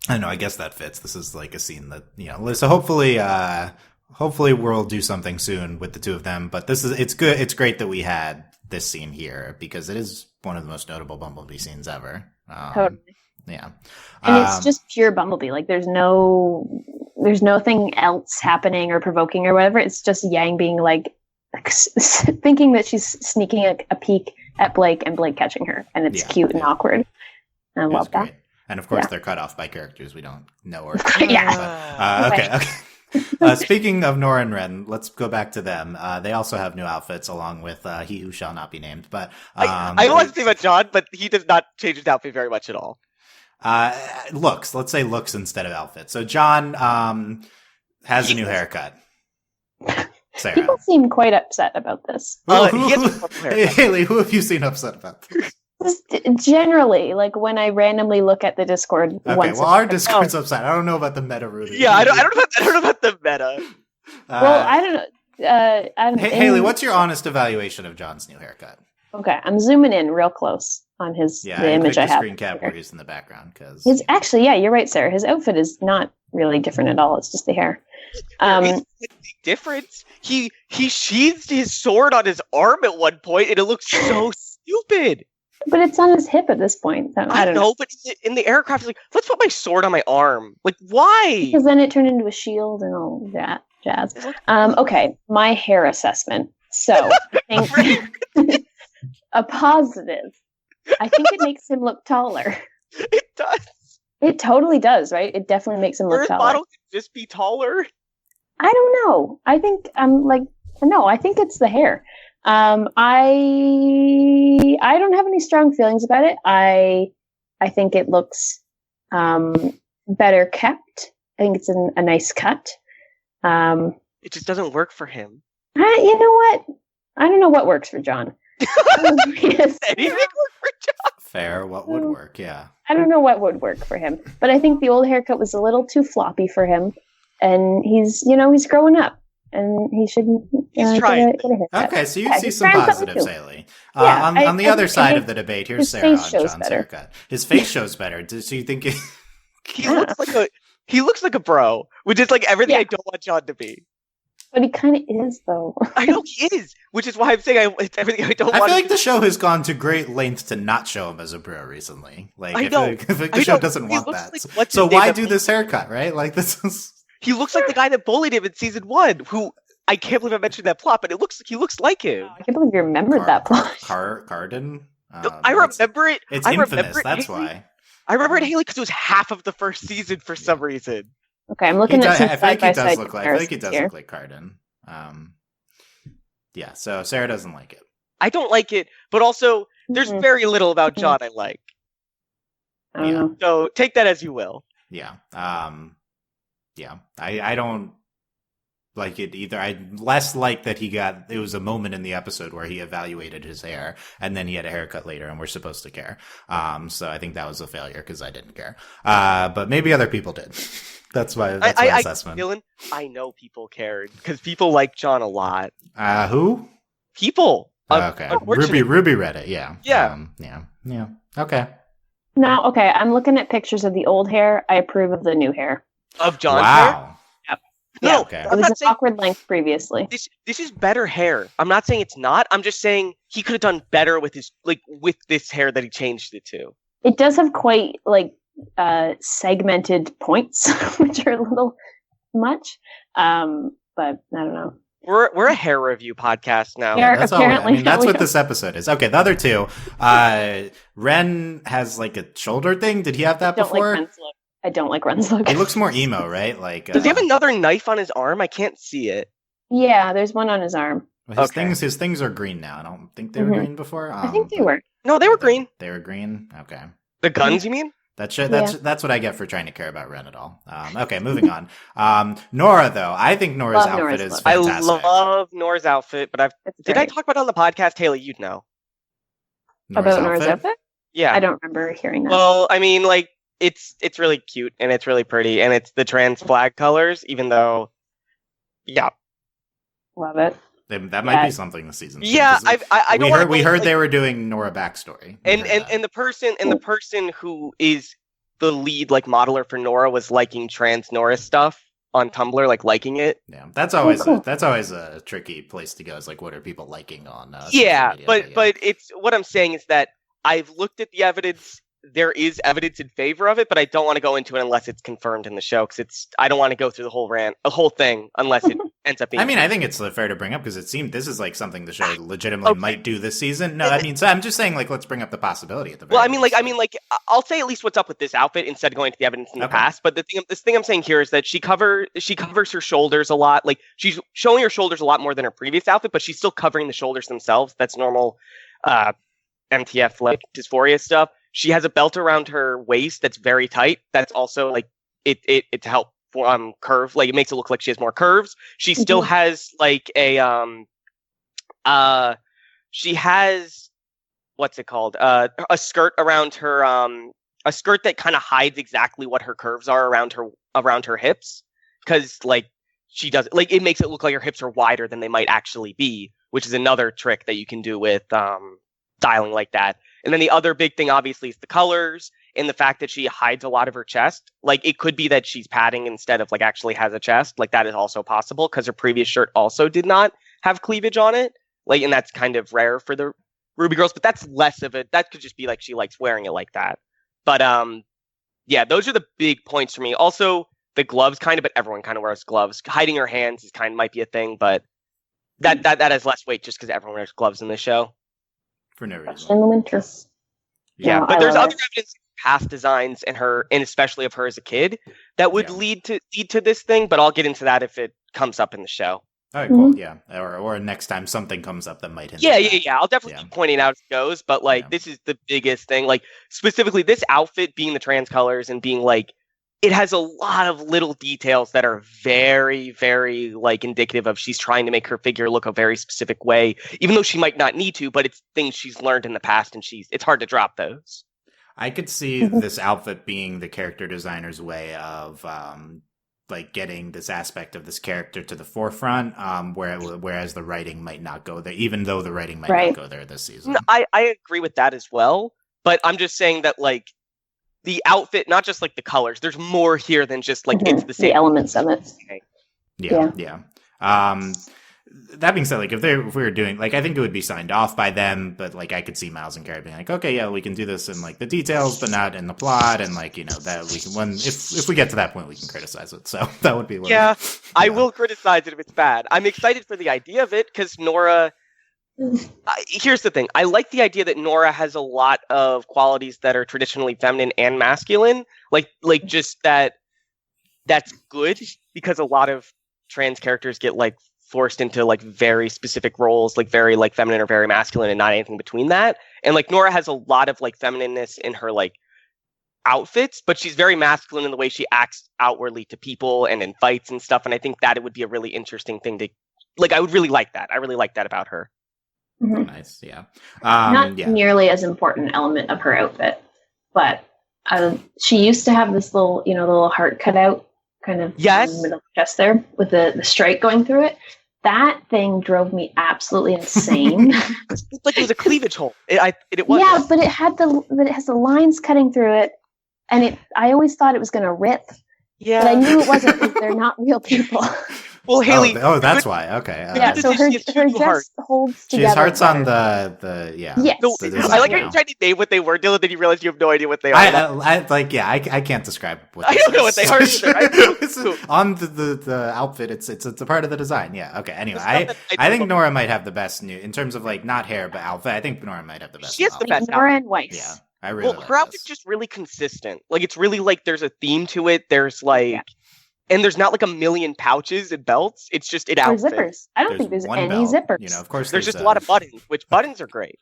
don't know. I guess that fits. This is like a scene that So hopefully we'll do something soon with the 2 of them, but it's good. It's great that we had this scene here because it is one of the most notable Bumblebee scenes ever. Totally. Yeah. And it's just pure Bumblebee. Like there's nothing else happening or provoking or whatever. It's just Yang being like thinking that she's sneaking a peek at Blake and Blake catching her, and it's cute and awkward. I love that. And of course they're cut off by characters we don't know or Okay. Speaking of Nora and Ren, let's go back to them. They also have new outfits along with He Who Shall Not Be Named. But I want to say about John, but he does not change his outfit very much at all. Looks. Let's say looks instead of outfits. So John has a new haircut. Sarah. People seem quite upset about this. Hayley, who have you seen upset about this? Generally, like when I randomly look at the Discord. Okay, our Discord's upset. I don't know about the meta, Rudy. Yeah, I don't know about the meta. Well, I don't know. Hayley, what's your honest evaluation of John's new haircut? Okay, I'm zooming in real close on the image I have. Screen cap where he's in the background because actually, you're right, Sarah. His outfit is not really different at all. It's just the hair. It's a big difference. He sheathed his sword on his arm at one point, and it looks so stupid. But it's on his hip at this point. So I don't know. But in the aircraft, he's like, let's put my sword on my arm. Like, why? Because then it turned into a shield and all that jazz. Okay, my hair assessment. So I think a positive. I think it makes him look taller. It does. It totally does, right? It definitely makes him look Earth taller. model could just be taller. I don't know. I think I think it's the hair. I don't have any strong feelings about it. I think it looks better kept. I think it's a nice cut. It just doesn't work for him. You know what? I don't know what works for John. Anything work for John? Fair. What would work? Yeah. I don't know what would work for him, but I think the old haircut was a little too floppy for him, and he's growing up. And he shouldn't. He's trying. Get a haircut. Okay, so you see some positives, Hayley. Yeah, on the other side of the debate, here's Sarah on John's haircut. His face shows better. So you think he looks like a bro, which is like everything I don't want John to be. But he kind of is, though. I know he is, which is why I'm saying it's everything I don't want. I feel like the show has gone to great lengths to not show him as a bro recently. Like, I feel like the show doesn't want that. Like, so why do this haircut, right? Like, this is... He looks like the guy that bullied him in season 1, who I can't believe I mentioned that plot, but he looks like him. I can't believe you remembered that plot. Carden? I remember it. It's infamous, that's why. I remember it, Hayley, because it was half of the first season for some reason. Okay, I'm looking at some side-by-side I feel like he does look like Carden. Yeah, so Sarah doesn't like it. I don't like it, but also there's very little about John I like. I don't know. So take that as you will. Yeah. Yeah. I don't like it either. I less like that it was a moment in the episode where he evaluated his hair and then he had a haircut later and we're supposed to care. So I think that was a failure because I didn't care. But maybe other people did. That's my assessment. Dylan, I know people cared because people like John a lot. Who? People. Okay. Ruby read it. Yeah. Yeah. Yeah. Okay. Now, okay, I'm looking at pictures of the old hair. I approve of the new hair. Of John's hair? Yep. No, yeah. Okay. It was an awkward length previously. This is better hair. I'm not saying it's not. I'm just saying he could have done better with with this hair that he changed it to. It does have quite segmented points, which are a little much. But I don't know. We're a hair review podcast now. That's apparently. That's what this episode is. Okay, the other two. Ren has like a shoulder thing. Did he have that before? I don't like Ren's look. He looks more emo, right? Like, does he have another knife on his arm? I can't see it. Yeah, there's one on his arm. Well, his things are green now. I don't think they were green before. I think they were. No, they were green. They were green. Okay. The guns, you mean? That's what I get for trying to care about Ren at all. Okay, moving on. Nora, though, I think Nora's outfit is fantastic. I love Nora's outfit, but did I talk about it on the podcast, Hayley? You'd know about Nora's outfit. Yeah, I don't remember hearing that. Well, I mean, like it's really cute and it's really pretty and it's the trans flag colors, even though, yeah, love it. That might be something this season. Yeah, we heard they were doing Nora backstory, and the person who is the lead modeler for Nora was liking trans Nora stuff on Tumblr, liking it. Yeah, that's always a tricky place to go. Is what are people liking on? Yeah, but it's what I'm saying is that I've looked at the evidence. There is evidence in favor of it, but I don't want to go into it unless it's confirmed in the show because I don't want to go through the whole thing unless it ends up being. I mean, I think it's fair to bring up because it seemed this is something the show legitimately might do this season. No, I mean, so I'm just saying let's bring up the possibility at the very. Well, I'll say at least what's up with this outfit instead of going to the evidence in the past. But this thing I'm saying here is that she covers her shoulders a lot. She's showing her shoulders a lot more than her previous outfit, but she's still covering the shoulders themselves. That's normal, MTF dysphoria stuff. She has a belt around her waist that's very tight. That's also it to help curve. It makes it look like she has more curves. She still has she has what's it called? A skirt around her a skirt that kind of hides exactly what her curves are around her hips because she does it makes it look like her hips are wider than they might actually be, which is another trick that you can do with styling like that. And then the other big thing, obviously, is the colors and the fact that she hides a lot of her chest. Like, it could be that she's padding instead of, like, actually has a chest. Like, that is also possible because her previous shirt also did not have cleavage on it. Like, and that's kind of rare for the RWBY girls, but that's less of it. That could just be, like, she likes wearing it like that. But, yeah, those are the big points for me. Also, the gloves kind of, but everyone kind of wears gloves. Hiding her hands is might be a thing, but that has less weight just because everyone wears gloves in this show. For no reason. In the winter. Yeah, No, but there's other it. evidence, past designs, and especially of her as a kid, that would lead to this thing. But I'll get into that if it comes up in the show. All right, cool. Yeah, or next time something comes up that might hint. Yeah. I'll definitely be pointing out as it goes. But like, this is the biggest thing. Like, specifically, this outfit being the trans colors and being like, it has a lot of little details that are very, very like indicative of she's trying to make her figure look a very specific way, even though she might not need to. But it's things she's learned in the past, and it's hard to drop those. I could see this outfit being the character designer's way of like getting this aspect of this character to the forefront, whereas the writing might not go there, even though the writing might not go there this season. No, I agree with that as well, but I'm just saying that like the outfit, not just like the colors, there's more here than just like it's the same. The elements of it. Yeah. That being said, like if we were doing, like, I think it would be signed off by them, but like I could see Miles and Carrie being like, okay, yeah, we can do this in like the details, but not in the plot, and like, you know, that we can, if we get to that point, we can criticize it. So that would be what. Yeah, I will criticize it if it's bad. I'm excited for the idea of it because Nora. Here's the thing: I like the idea that Nora has a lot of qualities that are traditionally feminine and masculine. Like just that's good because a lot of trans characters get like forced into like very specific roles, like very like feminine or very masculine and not anything between that. And like Nora has a lot of like feminineness in her like outfits, but she's very masculine in the way she acts outwardly to people and in fights and stuff. And I think that it would be a really interesting thing to like, I would really like that. I really like that about her. Mm-hmm. Nice. Yeah. Not nearly as important element of her outfit, but she used to have this little, the little heart cutout kind of in the middle of the chest there with the stripe going through it. That thing drove me absolutely insane. It's like it was a cleavage hole. It was. Yeah, but it has the lines cutting through it, and I always thought it was going to rip. Yeah, but I knew it wasn't because they're not real people. Well, Hayley. Oh, that's why. Okay. Yeah, so her dress holds together. She has hearts on the Yes. I like how you tried to name what they were, Dylan, then you realized you have no idea what they are. I can't describe what I don't know what they are either. On the outfit, it's a part of the design. Yeah. Okay. Anyway, I think Nora might have the best new in terms of like not hair but outfit. I think Nora might have the best. She has the best. Nora and Weiss. Yeah. I really like her outfit's just really consistent. Like it's really like there's a theme to it. There's like. Yeah. And there's not like a million pouches and belts. It's just outfits. Zippers. I don't think there's any belt, zippers. Of course, there's just a lot of buttons, which buttons are great.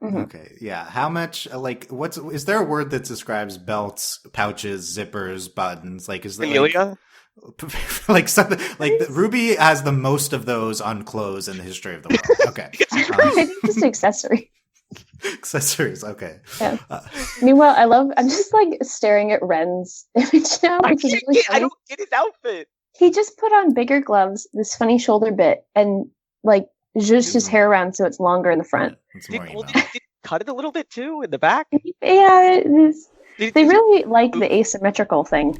Mm-hmm. Okay, yeah. How much? Like, is there a word that describes belts, pouches, zippers, buttons? Like, is there Amelia? Like something like RWBY has the most of those on clothes in the history of the world. Okay, I think just accessory. Accessories, okay. Yeah. Meanwhile, I'm just like staring at Ren's image now. I don't get his outfit. He just put on bigger gloves, this funny shoulder bit, and like zhuzhed his hair around so it's longer in the front. Did he cut it a little bit too in the back? Yeah, they really like the asymmetrical thing.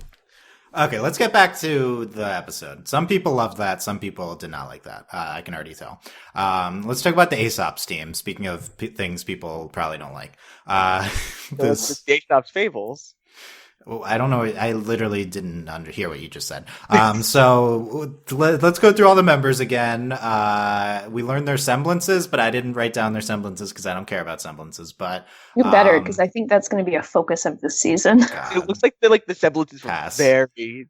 Okay, let's get back to the episode. Some people loved that. Some people did not like that. I can already tell. Let's talk about the Aesop's team. Speaking of things people probably don't like. The Aesop's Fables. Well, I don't know. I literally didn't hear what you just said. So let's go through all the members again. We learned their semblances, but I didn't write down their semblances because I don't care about semblances. But you better, because I think that's going to be a focus of this season. It looks like the semblances were very.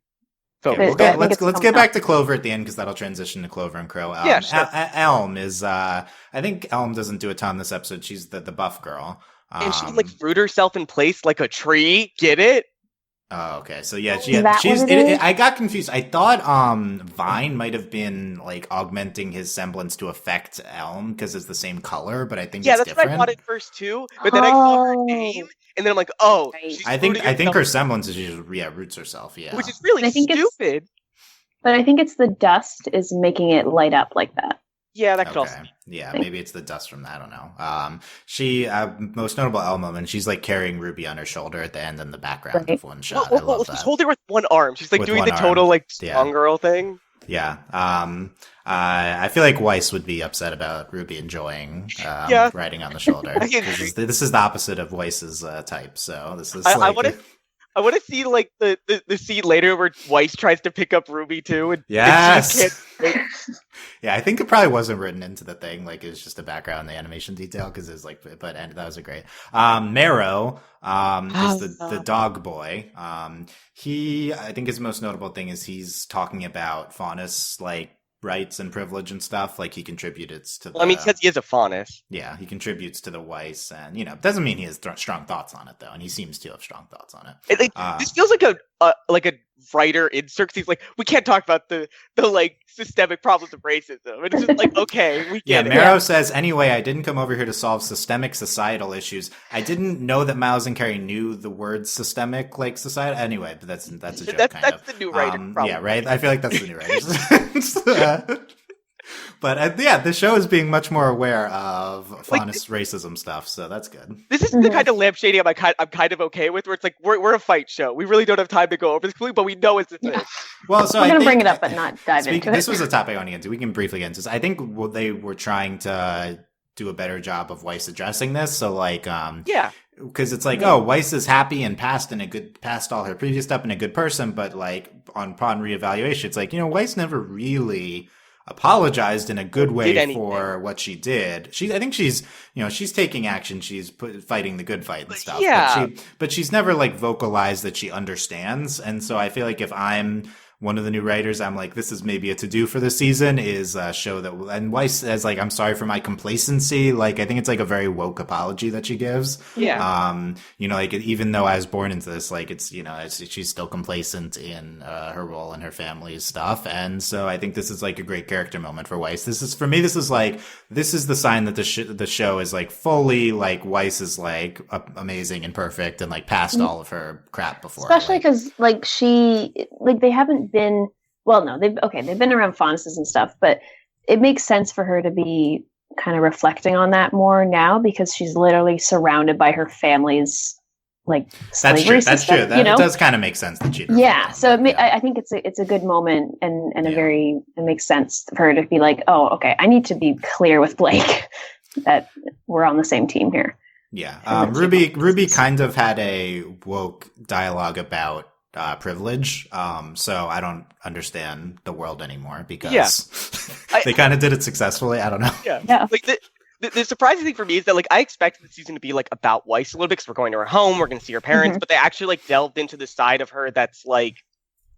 Okay, let's get back to Clover at the end because that'll transition to Clover and Crow. Sure. Elm is. I think Elm doesn't do a ton this episode. She's the buff girl, and she like root herself in place like a tree. Get it? Oh, okay. So yeah, I got confused. I thought Vine might have been like augmenting his semblance to affect Elm because it's the same color, but I think it's different. What I thought at first too. But then I saw her name, and then I'm like, oh, I think her semblance is she just roots herself. Yeah, which is really stupid. But I think it's the dust is making it light up like that. Yeah, that could also Okay. be. Yeah, maybe it's the dust from that. I don't know. She most notable L moment. She's like carrying Ruby on her shoulder at the end in the background of one shot. I love She's that. holding her with one arm. She's like With doing one the total arm. like Yeah. strong girl thing. Yeah. I feel like Weiss would be upset about Ruby enjoying riding on the shoulder. This is the opposite of Weiss's type. So this is I want to see like the scene later where Weiss tries to pick up Ruby too. And, yes. And she just can't, yeah, I think it probably wasn't written into the thing. Like it's just a background, the animation detail, because it's like, and that was a great. Marrow, is the dog boy. I think his most notable thing is he's talking about Faunus, like rights and privilege and stuff. Like he contributed to the. I mean, he says he is a Faunus. Yeah, he contributes to the Weiss, and doesn't mean he has strong thoughts on it though, and he seems to have strong thoughts on it. This feels like a writer insert. He's like, we can't talk about the like systemic problems of racism. And it's just like, okay, we get it. Marrow says, anyway, I didn't come over here to solve systemic societal issues. I didn't know that Miles and Carrie knew the word systemic, like society. Anyway, but that's a joke. That's the new writer problem. Yeah, right. I feel like that's the new writers. But the show is being much more aware of Faunus racism stuff, so that's good. This is the kind of lampshading I'm kind of okay with, where it's like we're a fight show. We really don't have time to go over this completely, but we know it's a thing. Well, so we're going to bring it up, but not dive into it. This was a topic I want to get into. We can briefly get into this. I think they were trying to do a better job of Weiss addressing this. So, like, because it's like, Weiss is happy and passed all her previous stuff and a good person, but like upon reevaluation, it's like Weiss never really apologized in a good way for what she did. I think she's taking action. She's fighting the good fight and stuff. Yeah. But she's never like vocalized that she understands. And so I feel like if I'm one of the new writers, I'm like, this is maybe a to-do for the season is show that, and Weiss says like, I'm sorry for my complacency. Like, I think it's like a very woke apology that she gives. Yeah. Like even though I was born into this, like it's, she's still complacent in her role and her family's stuff. And so I think this is like a great character moment for Weiss. This is the sign that the show is like fully like Weiss is like amazing and perfect and like past all of her crap before. Especially because they haven't been they've been around Faunuses and stuff, but it makes sense for her to be kind of reflecting on that more now because she's literally surrounded by her family's like slavery that's system. True. That does kind of make sense that she. Yeah, so I think it's a good moment and it makes sense for her to be like, oh, okay, I need to be clear with Blake that we're on the same team here. Yeah, Ruby kind of had a woke dialogue about privilege, so I don't understand the world anymore because they kind of did it successfully. I don't know. Yeah. Like the surprising thing for me is that like I expected the season to be like about Weiss a little bit because we're going to her home, we're going to see her parents, but they actually like delved into the side of her that's like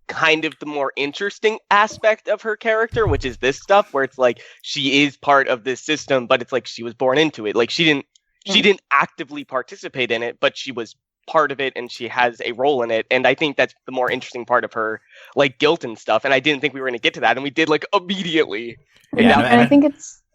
kind of the more interesting aspect of her character, which is this stuff where it's like she is part of this system, but it's like she was born into it. Like she didn't actively participate in it, but she was part of it and she has a role in it, and I think that's the more interesting part of her like guilt and stuff, and I didn't think we were going to get to that, and we did like immediately. And I think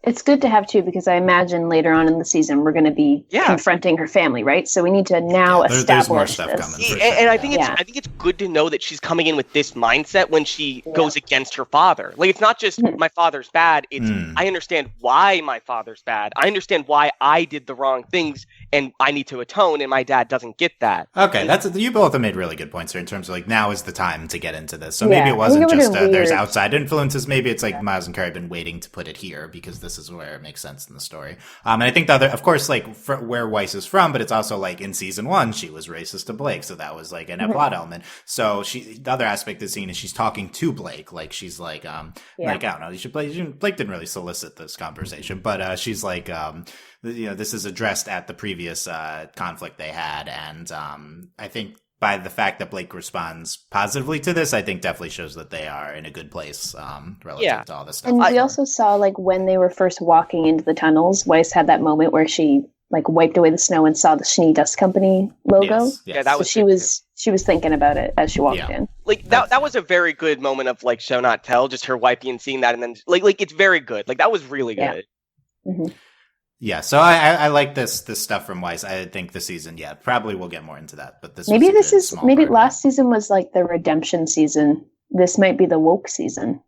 it's good to have too, because I imagine later on in the season we're going to be confronting her family, right? So we need to now establish more stuff this. Coming, and I think it's good to know that she's coming in with this mindset when she goes against her father. Like it's not just my father's bad, it's I understand why my father's bad. I understand why I did the wrong things and I need to atone, and my dad doesn't get that. Okay, you both have made really good points here in terms of like now is the time to get into this. So maybe it wasn't just there's outside influences. Maybe it's like Miles and Carrie have been waiting to put it here because this is where it makes sense in the story. And I think the other, of course, like where Weiss is from, but it's also like in season 1 she was racist to Blake, so that was like a plot element. So the other aspect of the scene is she's talking to Blake, like she's like like I don't know, Blake didn't really solicit this conversation, but she's like this is addressed at the previous conflict they had, and I think by the fact that Blake responds positively to this, I think definitely shows that they are in a good place relative to all this stuff. And we also saw like when they were first walking into the tunnels, Weiss had that moment where she like wiped away the snow and saw the Schnee Dust Company logo. Yes. Yeah, that was she was thinking about it as she walked in. Like that was a very good moment of like show not tell, just her wiping and seeing that, and then like it's very good. Like that was really good. Mm-hmm. Yeah, so I like this stuff from Weiss. I think the season, probably we'll get more into that. But maybe last season was like the redemption season. This might be the woke season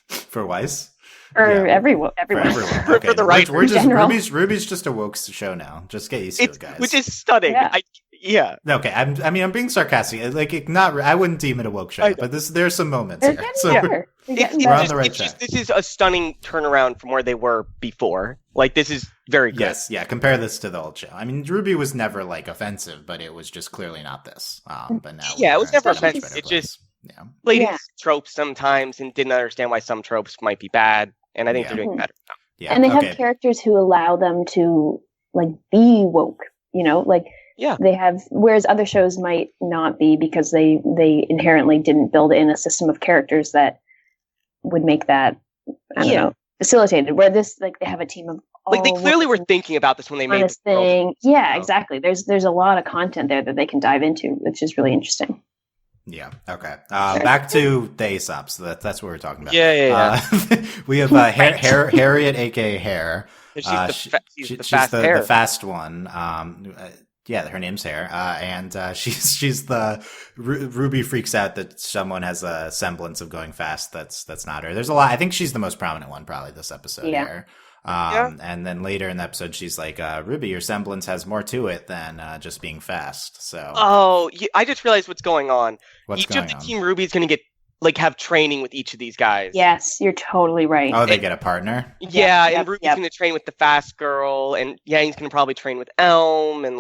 for Weiss. For Yeah, everyone. For everyone. For Okay. the right We're just general. RWBY's just a woke show now. Just get used to it, guys. Which is stunning. Yeah. Yeah. Okay, I'm being sarcastic. Like, I wouldn't deem it a woke show, I know. but there's some moments They're here. getting So better. They're getting We're on better. the right It's just, track. this is a stunning turnaround from where they were before. Like, this is very good. Yes, yeah. Compare this to the old show. I mean, RWBY was never like offensive, but it was just clearly not this. But now, Yeah, it was never we're in a much offensive. better It place. just- yeah. Played Yeah. into tropes sometimes and didn't understand why some tropes might be bad. And I think they're doing Mhm. better now. Yeah. And they okay. have characters who allow them to like be woke, like Yeah. they have, whereas other shows might not be because they inherently didn't build in a system of characters that would make that, I don't know, facilitated. Where this, like, they have a team of Like, they all clearly were women thinking about this when they made honest this world. thing. Yeah, So- exactly. There's a lot of content there that they can dive into, which is really interesting. Yeah. Okay. Back to the Aesops. So that's what we're talking about. Yeah. We have Harriet, aka Hare. She's the fast hair. the fast one. Yeah, her name's Hare, and she's the Ruby freaks out that someone has a semblance of going fast. That's not her. There's a lot. I think she's the most prominent one, probably this episode. Yeah. Hare. Yeah. And then later in the episode, she's like, "Ruby, your semblance has more to it than just being fast." So, Oh, I just realized what's going on. what's Each going of the on? Team Ruby is going to get have training with each of these guys. Yes, you're totally right. Oh, they get a partner. Yeah, Yep, and Ruby's yep. going to train with the fast girl, and Yang's going to probably train with Elm, and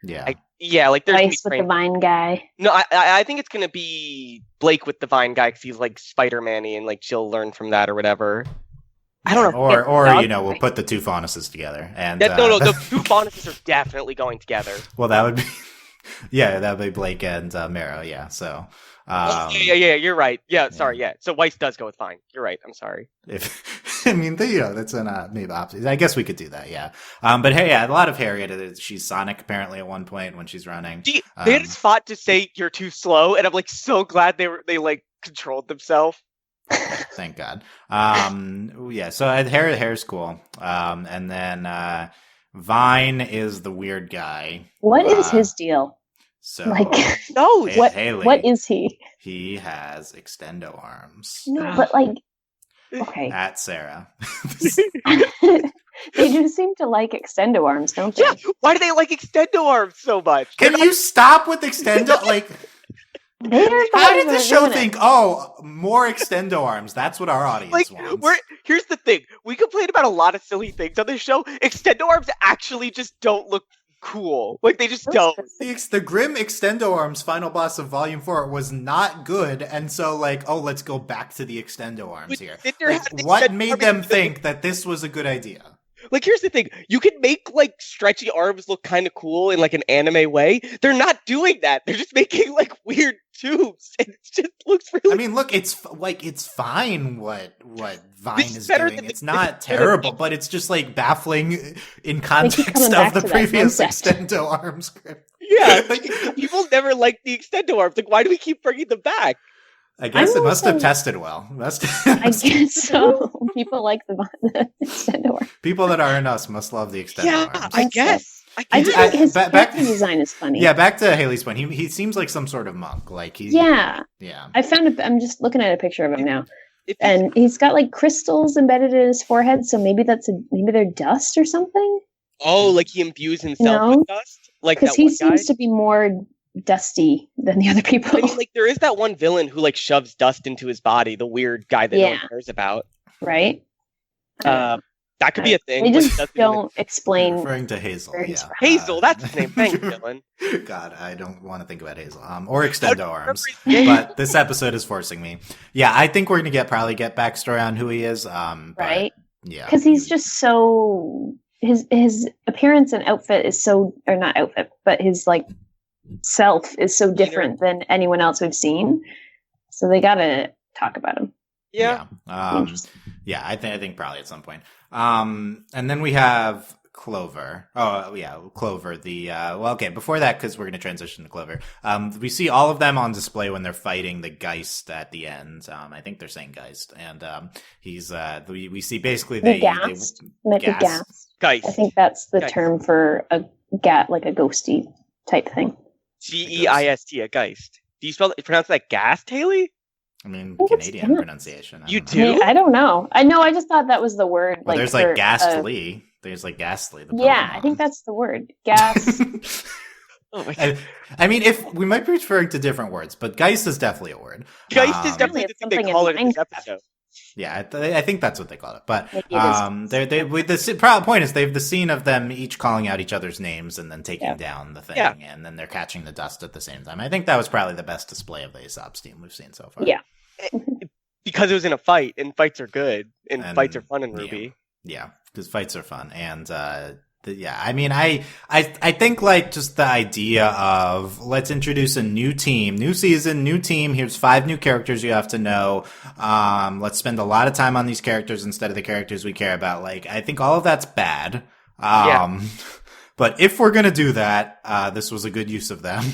Yeah. there's gonna be Ice with the training. Vine guy. No, I think it's going to be Blake with the Vine guy because he's like Spider-Man-y, and she'll learn from that or whatever. I don't know. Or dog we'll put the two faunuses together, and No, the two bonuses are definitely going together. well, that would be that would be Blake and Marrow. Yeah. So. Yeah, you're right. Yeah, sorry, yeah. So Weiss does go with Vine. You're right. I'm sorry. If I mean, that's an maybe opposite. I guess we could do that. Yeah. But hey, yeah, a lot of Harriet. She's Sonic apparently at one point when she's running. They had a spot to say you're too slow, and I'm so glad they controlled themselves. Thank God. Yeah. So Hair's cool. And then Vine is the weird guy. What is his deal? So Like, No, Hayley, what is he? he has extendo arms No, but like, okay. at Sarah. They do seem to like extendo arms, don't they? yeah. Why do they like extendo arms so much? Can you stop with extendo? Like, They're the how ones did the that are show doing it. think? Oh, more extendo arms. That's what our audience wants. Here's the thing. We complain about a lot of silly things on this show. Extendo arms actually just don't look cool. They just don't. The Grim Extendo Arms final boss of Volume 4 was not good, and so let's go back to the Extendo Arms But here. Cinder has the What Extendo made Arms them in the- think that this was a good idea? Here's the thing. You can make stretchy arms look kind of cool in an anime way. They're not doing that. They're just making weird tubes, and it just looks really. I mean, look, it's fine what Vine This is is better doing. than It's the- not this is better than- terrible, but it's just baffling in coming context back of the to that previous concept. Extendo Arms script. Yeah, people never liked the extendo arms. Why do we keep bringing them back? I guess I'm it must have also- tested well. I guess so. People like the extendo arms. People that aren't us must love the Extendo Yeah, Arms. I guess. I Did- think his back- character design is funny. Yeah, back to Haley's point. He seems like some sort of monk. Yeah. Yeah. I'm just looking at a picture of him now, If and he's got crystals embedded in his forehead. So maybe maybe they're dust or something. he imbues himself No. with dust, Because that he one guy. seems to be more dusty than the other people. I mean, there is that one villain who shoves dust into his body. The weird guy that no one Yeah. cares about. Right? That could be a thing. They but it just doesn't don't explain. Referring to Hazel. where he's Yeah. from. Hazel, that's his name. Thanks, Dylan. God, I don't want to think about Hazel. Or Extendo Arms. Yeah. But this episode is forcing me. Yeah, I think we're gonna probably get backstory on who he is. But, Right? yeah. Because he's just so his appearance and outfit is so, or not outfit, but his self is so different than anyone else we've seen. So they gotta talk about him. Yeah. Interesting. Yeah, I think probably at some point. And then we have Clover. Oh, yeah, Clover. Before that, because we're going to transition to Clover. We see all of them on display when they're fighting the Geist at the end. I think they're saying Geist. And he's, we see basically The Ghast. Mythic Ghast. Geist. I think that's the Geist. term for a ghosty type thing. Geist, a Geist. Do you pronounce that Ghast, Haley? I mean, think it's Canadian Guinness. pronunciation. You don't know. do? I don't know. I know. I just thought that was the word. Well, there's for, like Ghastly. There's like Ghastly. The yeah, I Pokemon. think that's the word. Gas. Oh my God. I mean, if we might be referring to different words, but Geist is definitely a word. Geist is definitely It's the thing they something call in it in this Minecraft. episode. Yeah, I think that's what they call it. But Maybe it is. the point is, they have the scene of them each calling out each other's names and then taking down the thing, and then they're catching the dust at the same time. I think that was probably the best display of the Aesop's team we've seen so far. Yeah. Because it was in a fight, and fights are good, and fights are fun in RWBY. Yeah, because fights are fun, and I mean, I think like just the idea of let's introduce a new team, new season, new team. Here's 5 new characters you have to know. Let's spend a lot of time on these characters instead of the characters we care about. Like, I think all of that's bad. But if we're gonna do that, this was a good use of them.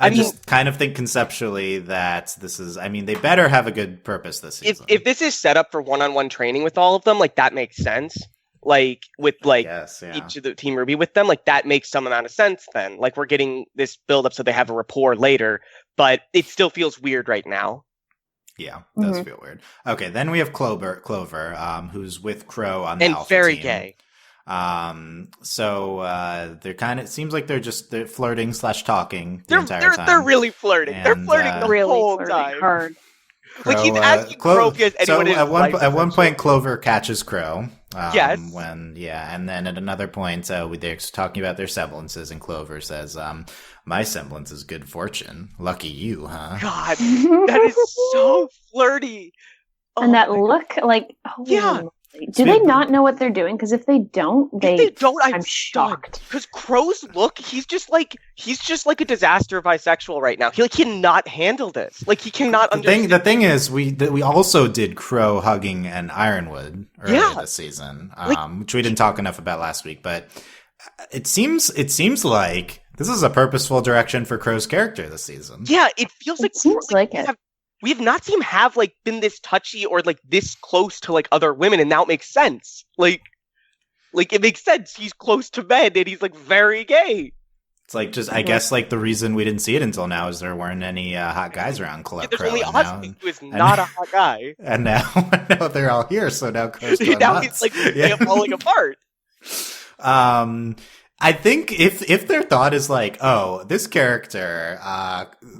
I just kind of think conceptually that this is. I mean, they better have a good purpose this season. If this is set up for one-on-one training with all of them, like that makes sense. Like with each of the Team RWBY with them, like that makes some amount of sense. Then, like we're getting this build up so they have a rapport later, but it still feels weird right now. Yeah, it does feel weird. Okay, then we have Clover, who's with Crow on the Alpha team. Very gay. So they're kind of, it seems like they're flirting / talking the entire time. They're really flirting. And, they're flirting the whole time. Hard. Crow, like he's asking Crow if he has anyone in his life. At one point, Clover catches Crow. Yes. And then at another point, they're talking about their semblances, and Clover says, "My semblance is good fortune. Lucky you, huh?" God, that is so flirty. And that look, like, do they not know what they're doing? Because if they don't, I'm shocked. Because Crow's look, he's just like a disaster bisexual right now. He cannot handle this. Like he cannot understand. The thing is, we also did Crow hugging an Ironwood earlier this season, which we didn't talk enough about last week. But it seems like this is a purposeful direction for Crow's character this season. Yeah, it feels like seems like it. We have not seen him have been this touchy or this close to other women, and now it makes sense. Like it makes sense. He's close to men, and he's very gay. It's I guess the reason we didn't see it until now is there weren't any hot guys around Crow. There's only Austin, who is not a hot guy. And now they're all here, so now Crow's going now nuts. He's falling apart. I think if their thought is this character,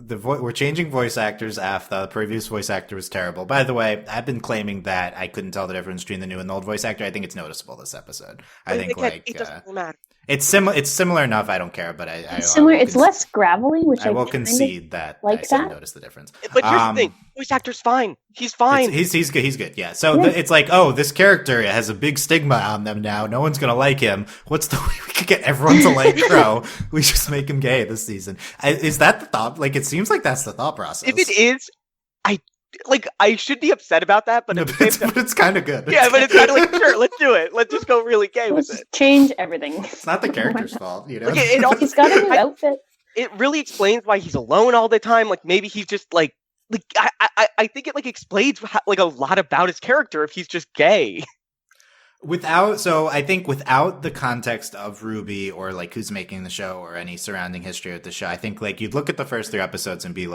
we're changing voice actors. The previous voice actor was terrible. By the way, I've been claiming that I couldn't tell the difference between the new and the old voice actor. I think it's noticeable this episode. I think it doesn't matter. It's similar enough. I don't care, but it's similar. It's less gravelly, which I will concede that I still notice the difference. But here's the thing: voice actor's fine. He's fine. He's good. He's good. Yeah. So it's this character has a big stigma on them now. No one's gonna like him. What's the way we could get everyone to like Crow? We just make him gay this season. Is that the thought? It seems like that's the thought process. If it is, I should be upset about that, but but it's kind of good. Yeah, but it's kind of sure, let's do it. Let's just go really gay with it. Change everything. It's not the character's fault, you know. He's got a new outfit. It really explains why he's alone all the time. Maybe he's just I think it explains a lot about his character if he's just gay. I think without the context of RWBY or who's making the show or any surrounding history of the show, I think you'd look at the first 3 episodes and be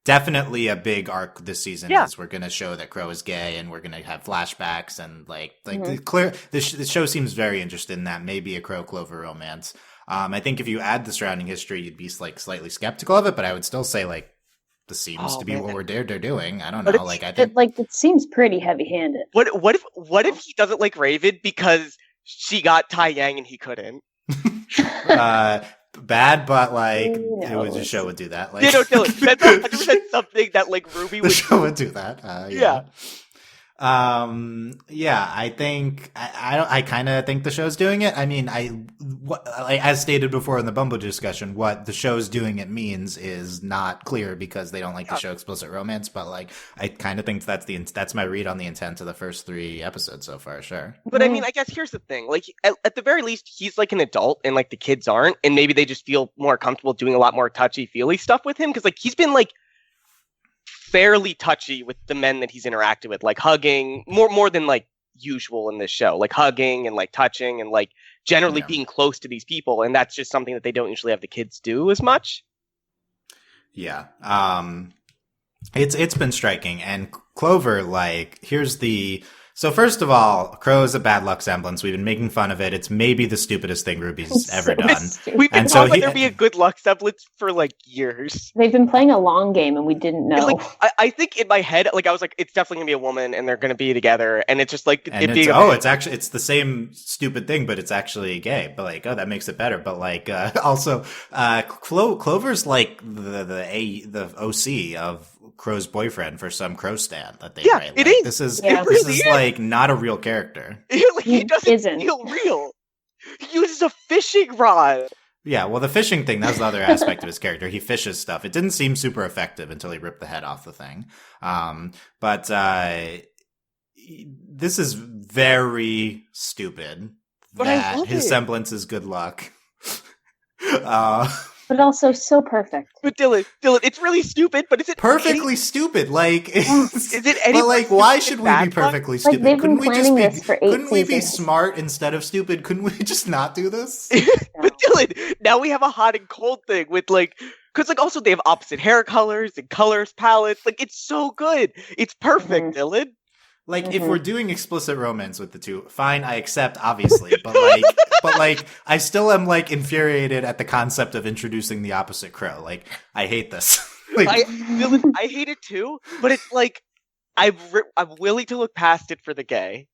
definitely a big arc this season is we're going to show that Crow is gay and we're going to have flashbacks and the show seems very interested in that, maybe a Crow Clover romance. I think if you add the surrounding history, you'd be slightly skeptical of it, but I would still say this seems to be what they're doing. I don't know. I think it seems pretty heavy-handed. What if he doesn't like Raven because she got Tai Yang and he couldn't? Bad, but the show would do that. That's 100% something that RWBY would. The show would do that. Yeah. I think I kind of think the show's doing it. I mean, as stated before in the Bumble discussion, what the show's doing it means is not clear because they don't like to show explicit romance. But I kind of think that's my read on the intent of the first 3 episodes so far. Sure. But I mean, I guess here's the thing: at the very least, he's an adult, and the kids aren't, and maybe they just feel more comfortable doing a lot more touchy feely stuff with him because he's been fairly touchy with the men that he's interacted with, hugging more than usual in this show, hugging and touching and generally being close to these people, and that's just something that they don't usually have the kids do as much. Yeah. It's been striking. And Clover, like, so first of all, Crow is a bad luck semblance. We've been making fun of it. It's maybe the stupidest thing RWBY's ever done. We've been talking about there be a good luck semblance for like years. They've been playing a long game and we didn't know. Like, I think in my head, like I was like, it's definitely gonna be a woman and they're gonna be together, and it's just like it's the same stupid thing, but it's actually gay. But like, oh, that makes it better. But like, also, Clover's like the OC of Crow's boyfriend for some Crow stand that they write. It like, is. This is really is. Like not a real character. Like, he doesn't feel real. He uses a fishing rod. Yeah, well, the fishing thing, that's the other aspect of his character. He fishes stuff. It didn't seem super effective until he ripped the head off the thing. But this is very stupid. But that his semblance is good luck. But also so perfect. But Dylan, it's really stupid, but is it perfectly stupid? Like, is it any? But like, why should we be perfectly stupid? Like, they've been planning this for 8 seasons. Couldn't we be smart instead of stupid? Couldn't we just not do this? But Dylan, now we have a hot and cold thing with like, because like also they have opposite hair colors and colors palettes. Like, it's so good. It's perfect, Dylan. Like, if we're doing explicit romance with the two, fine, I accept, obviously. But like, I still am like infuriated at the concept of introducing the opposite Crow. Like, I hate this. Like, I hate it too. But it's like, I'm willing to look past it for the gay.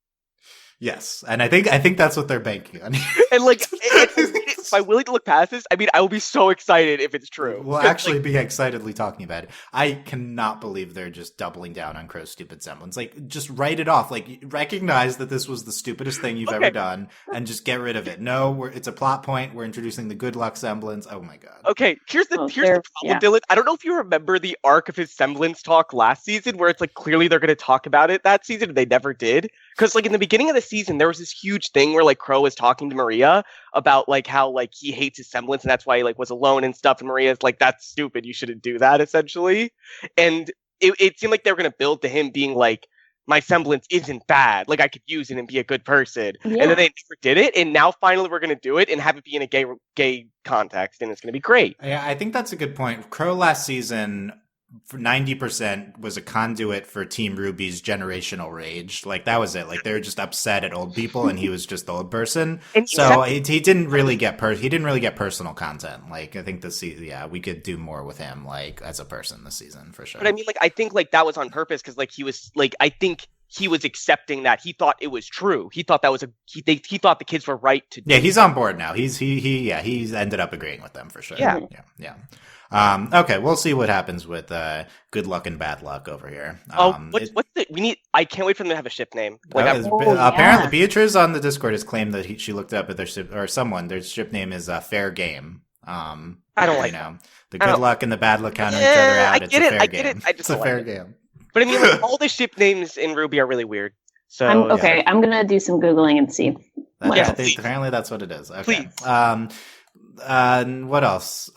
Yes, and I think that's what they're banking on. And like, if I'm willing to look past this, I mean, I will be so excited if it's true. We'll actually be excitedly talking about it. I cannot believe they're just doubling down on Crow's stupid semblance. Like, just write it off. Like, recognize that this was the stupidest thing you've ever done, and just get rid of it. No, it's a plot point. We're introducing the good luck semblance. Oh my god. Okay, here's the problem, Dylan. I don't know if you remember the arc of his semblance talk last season, where it's like clearly they're going to talk about it that season, and they never did. Because like in the beginning of the season, there was this huge thing where like Crow was talking to Maria about like how like he hates his semblance and that's why he like was alone and stuff. And Maria's like, that's stupid. You shouldn't do that, essentially. And it seemed like they were going to build to him being like, my semblance isn't bad. Like, I could use it and be a good person. Yeah. And then they never did it. And now finally we're going to do it and have it be in a gay context. And it's going to be great. Yeah, I think that's a good point. Crow last season, for 90% was a conduit for Team RWBY's generational rage. Like, that was it. Like, they were just upset at old people, and he was just the old person. So he didn't really get personal content. Like, I think we could do more with him, like, as a person this season for sure. But I mean, like, I think like that was on purpose because like he was like, I think he was accepting that. He thought it was true. He thought that was he thought the kids were right to do. Yeah, he's on board now. He's ended up agreeing with them for sure. Yeah. Okay, we'll see what happens with good luck and bad luck over here. I can't wait for them to have a ship name. Like, apparently, Beatrice on the Discord has claimed that she looked up at their ship, or someone, their ship name is Fair Game. I don't like the good luck and the bad luck counter each other out. It's a fair game. It's a fair game. But I mean, like, all the ship names in RWBY are really weird. So I'm gonna do some Googling and see. Apparently, that's what it is. Okay. Please. What else?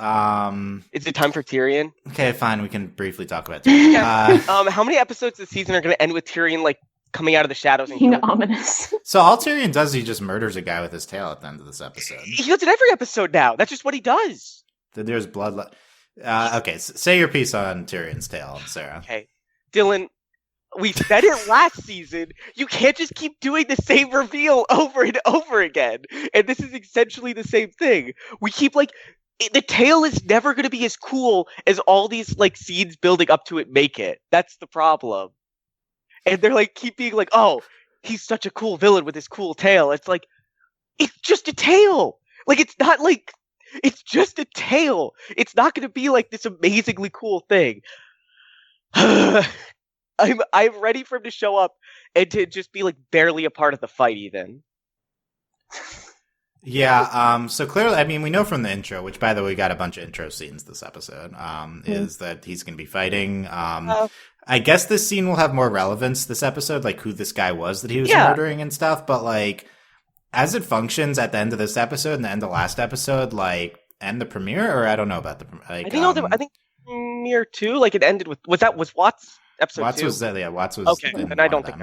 Is it time for Tyrion? Okay, fine. We can briefly talk about Tyrion. How many episodes this season are going to end with Tyrion like coming out of the shadows and ominous? So all Tyrion does, he just murders a guy with his tail at the end of this episode. He does it every episode now. That's just what he does. Then there's blood. Okay, say your piece on Tyrion's tail, Sarah. Okay, Dylan. We said it last season. You can't just keep doing the same reveal over and over again. And this is essentially the same thing. We keep like, the tail is never going to be as cool as all these like scenes building up to it make it. That's the problem. And they're like, keep being like, oh, he's such a cool villain with his cool tail. It's like, it's just a tail. Like, it's not like, it's just a tail. It's not going to be like this amazingly cool thing. I'm ready for him to show up and to just be like barely a part of the fight even. Yeah, so clearly, I mean, we know from the intro, which by the way, we got a bunch of intro scenes this episode, is that he's going to be fighting. I guess this scene will have more relevance this episode, like who this guy was that he was murdering and stuff, but like, as it functions at the end of this episode and the end of last episode, like, end the premiere, or I don't know about the like, I think premiere 2, like it ended with, was Watts? Episode Watts 2. was Watts was okay, and I don't think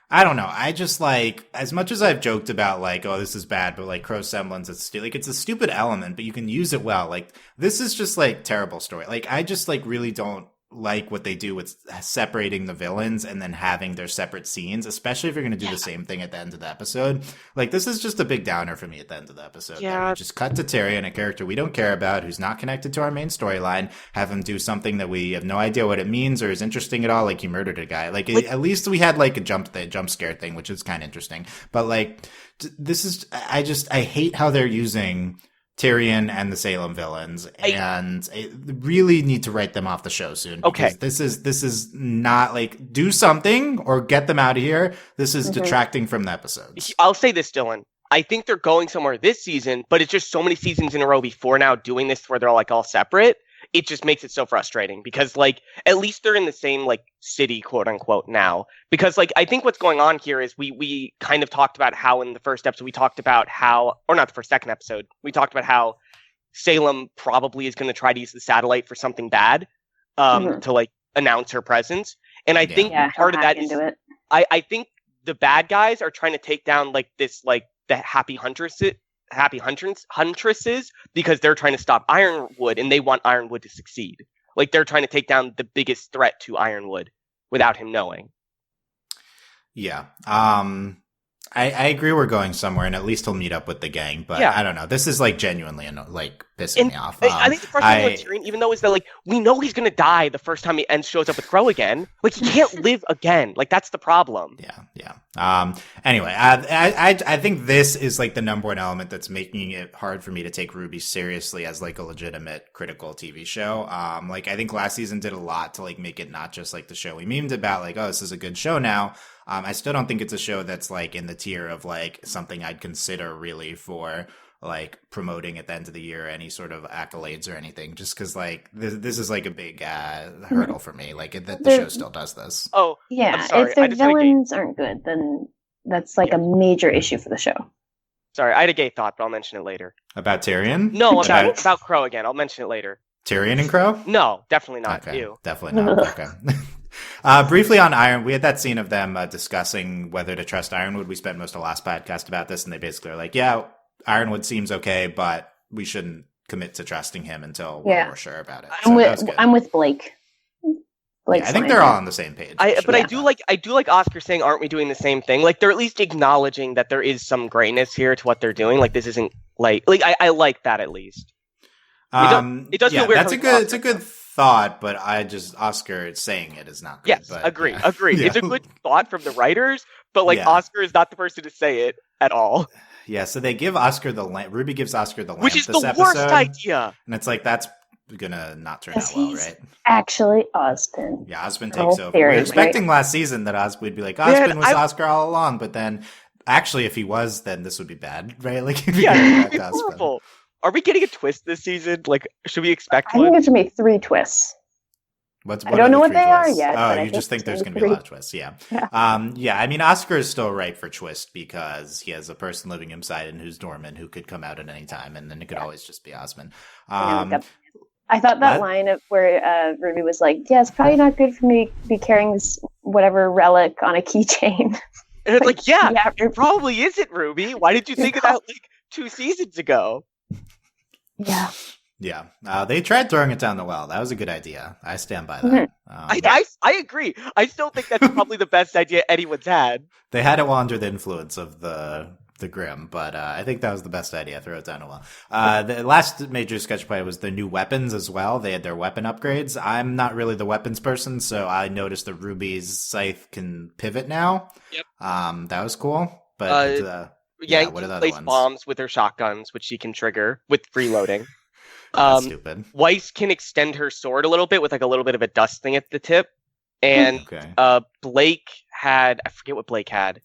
I don't know. I just like, as much as I've joked about like, oh, this is bad, but like Crow's semblance, it's a stupid element, but you can use it well. Like, this is just like terrible story. Like, I just like really don't like what they do with separating the villains and then having their separate scenes, especially if you're going to do the same thing at the end of the episode. Like, this is just a big downer for me at the end of the episode. Yeah. We just cut to Tyrion, a character we don't care about, who's not connected to our main storyline, have him do something that we have no idea what it means or is interesting at all. Like, he murdered a guy. Like at least we had like a jump scare thing, which is kind of interesting. But like, this is, I hate how they're using Tyrion and the Salem villains, and really need to write them off the show soon. Okay. This is not like, do something or get them out of here. This is detracting from the episodes. I'll say this, Dylan. I think they're going somewhere this season, but it's just so many seasons in a row before now doing this where they're like all separate. It just makes it so frustrating because like at least they're in the same like city, quote unquote, now. Because like I think what's going on here is we kind of talked about how in the first episode we talked about how, or not the first, second episode, we talked about how Salem probably is going to try to use the satellite for something bad to like announce her presence. And I think part of that is I think the bad guys are trying to take down like this like the happy huntresses because they're trying to stop Ironwood and they want Ironwood to succeed. Like they're trying to take down the biggest threat to Ironwood without him knowing. Yeah. I agree we're going somewhere, and at least he'll meet up with the gang. But I don't know. This is like genuinely like pissing me off. I think the first thing with Tyrion, even though is that like we know he's gonna die the first time he shows up with Crow again. Like he can't live again. Like that's the problem. Yeah. Anyway, I think this is like the number one element that's making it hard for me to take RWBY seriously as like a legitimate critical TV show. Like I think last season did a lot to like make it not just like the show we memed about. Like, oh, this is a good show now. I still don't think it's a show that's like in the tier of like something I'd consider really for like promoting at the end of the year, any sort of accolades or anything, just because like this is like a big hurdle for me. Like the show still does this. Oh, yeah. I'm sorry. If the villains aren't good, then that's like a major issue for the show. Sorry, I had a gay thought, but I'll mention it later. About Tyrion? No, about Crow again. I'll mention it later. Tyrion and Crow? No, definitely not. Okay, Ew. definitely not. Okay. Briefly on Iron, we had that scene of them discussing whether to trust Ironwood. We spent most of the last podcast about this, and they basically are like, yeah, Ironwood seems okay, but we shouldn't commit to trusting him until we're more sure about it. I'm with Blake. I think they're all on the same page. But I do like Oscar saying, aren't we doing the same thing? Like they're at least acknowledging that there is some grayness here to what they're doing. Like this isn't like I like that at least. It does feel weird. It's a good thought, but Oscar saying it is not good. Yes, but, agree. Yeah. It's a good thought from the writers, but like Oscar is not the person to say it at all. Yeah, so they give Oscar the lamp. RWBY gives Oscar the lamp, which is this the episode, worst idea. And it's like that's gonna not turn out well, right? Actually, Ospen. Yeah, Ospen takes over. We were expecting last season that Ospen would be like, Ospen was Oscar all along, but then actually, if he was, then this would be bad, right? Like, it'd be horrible. Are we getting a twist this season? Like, should we expect one? I think there's going to be 3 twists. I don't know what they are yet. Oh, you just think there's going to be a lot of twists. Yeah. I mean, Oscar is still right for twist because he has a person living inside and who's dormant who could come out at any time, and then it could always just be Osmond. I thought that line of where RWBY was like, yeah, it's probably not good for me to be carrying this whatever relic on a keychain. And it's like, it probably isn't, RWBY. Why did you think of that like 2 seasons ago? Yeah. Yeah. They tried throwing it down the well. That was a good idea. I stand by that. I agree. I still think that's probably the best idea anyone's had. They had it while under the influence of the Grimm, but I think that was the best idea. Throw it down the well. The last major sketch play was the new weapons as well. They had their weapon upgrades. I'm not really the weapons person, so I noticed that RWBY's scythe can pivot now. Yep. That was cool. But what are the other ones? Bombs with her shotguns, which she can trigger with freeloading. That's stupid. Weiss can extend her sword a little bit with like a little bit of a dust thing at the tip. And Blake had, I forget what Blake had.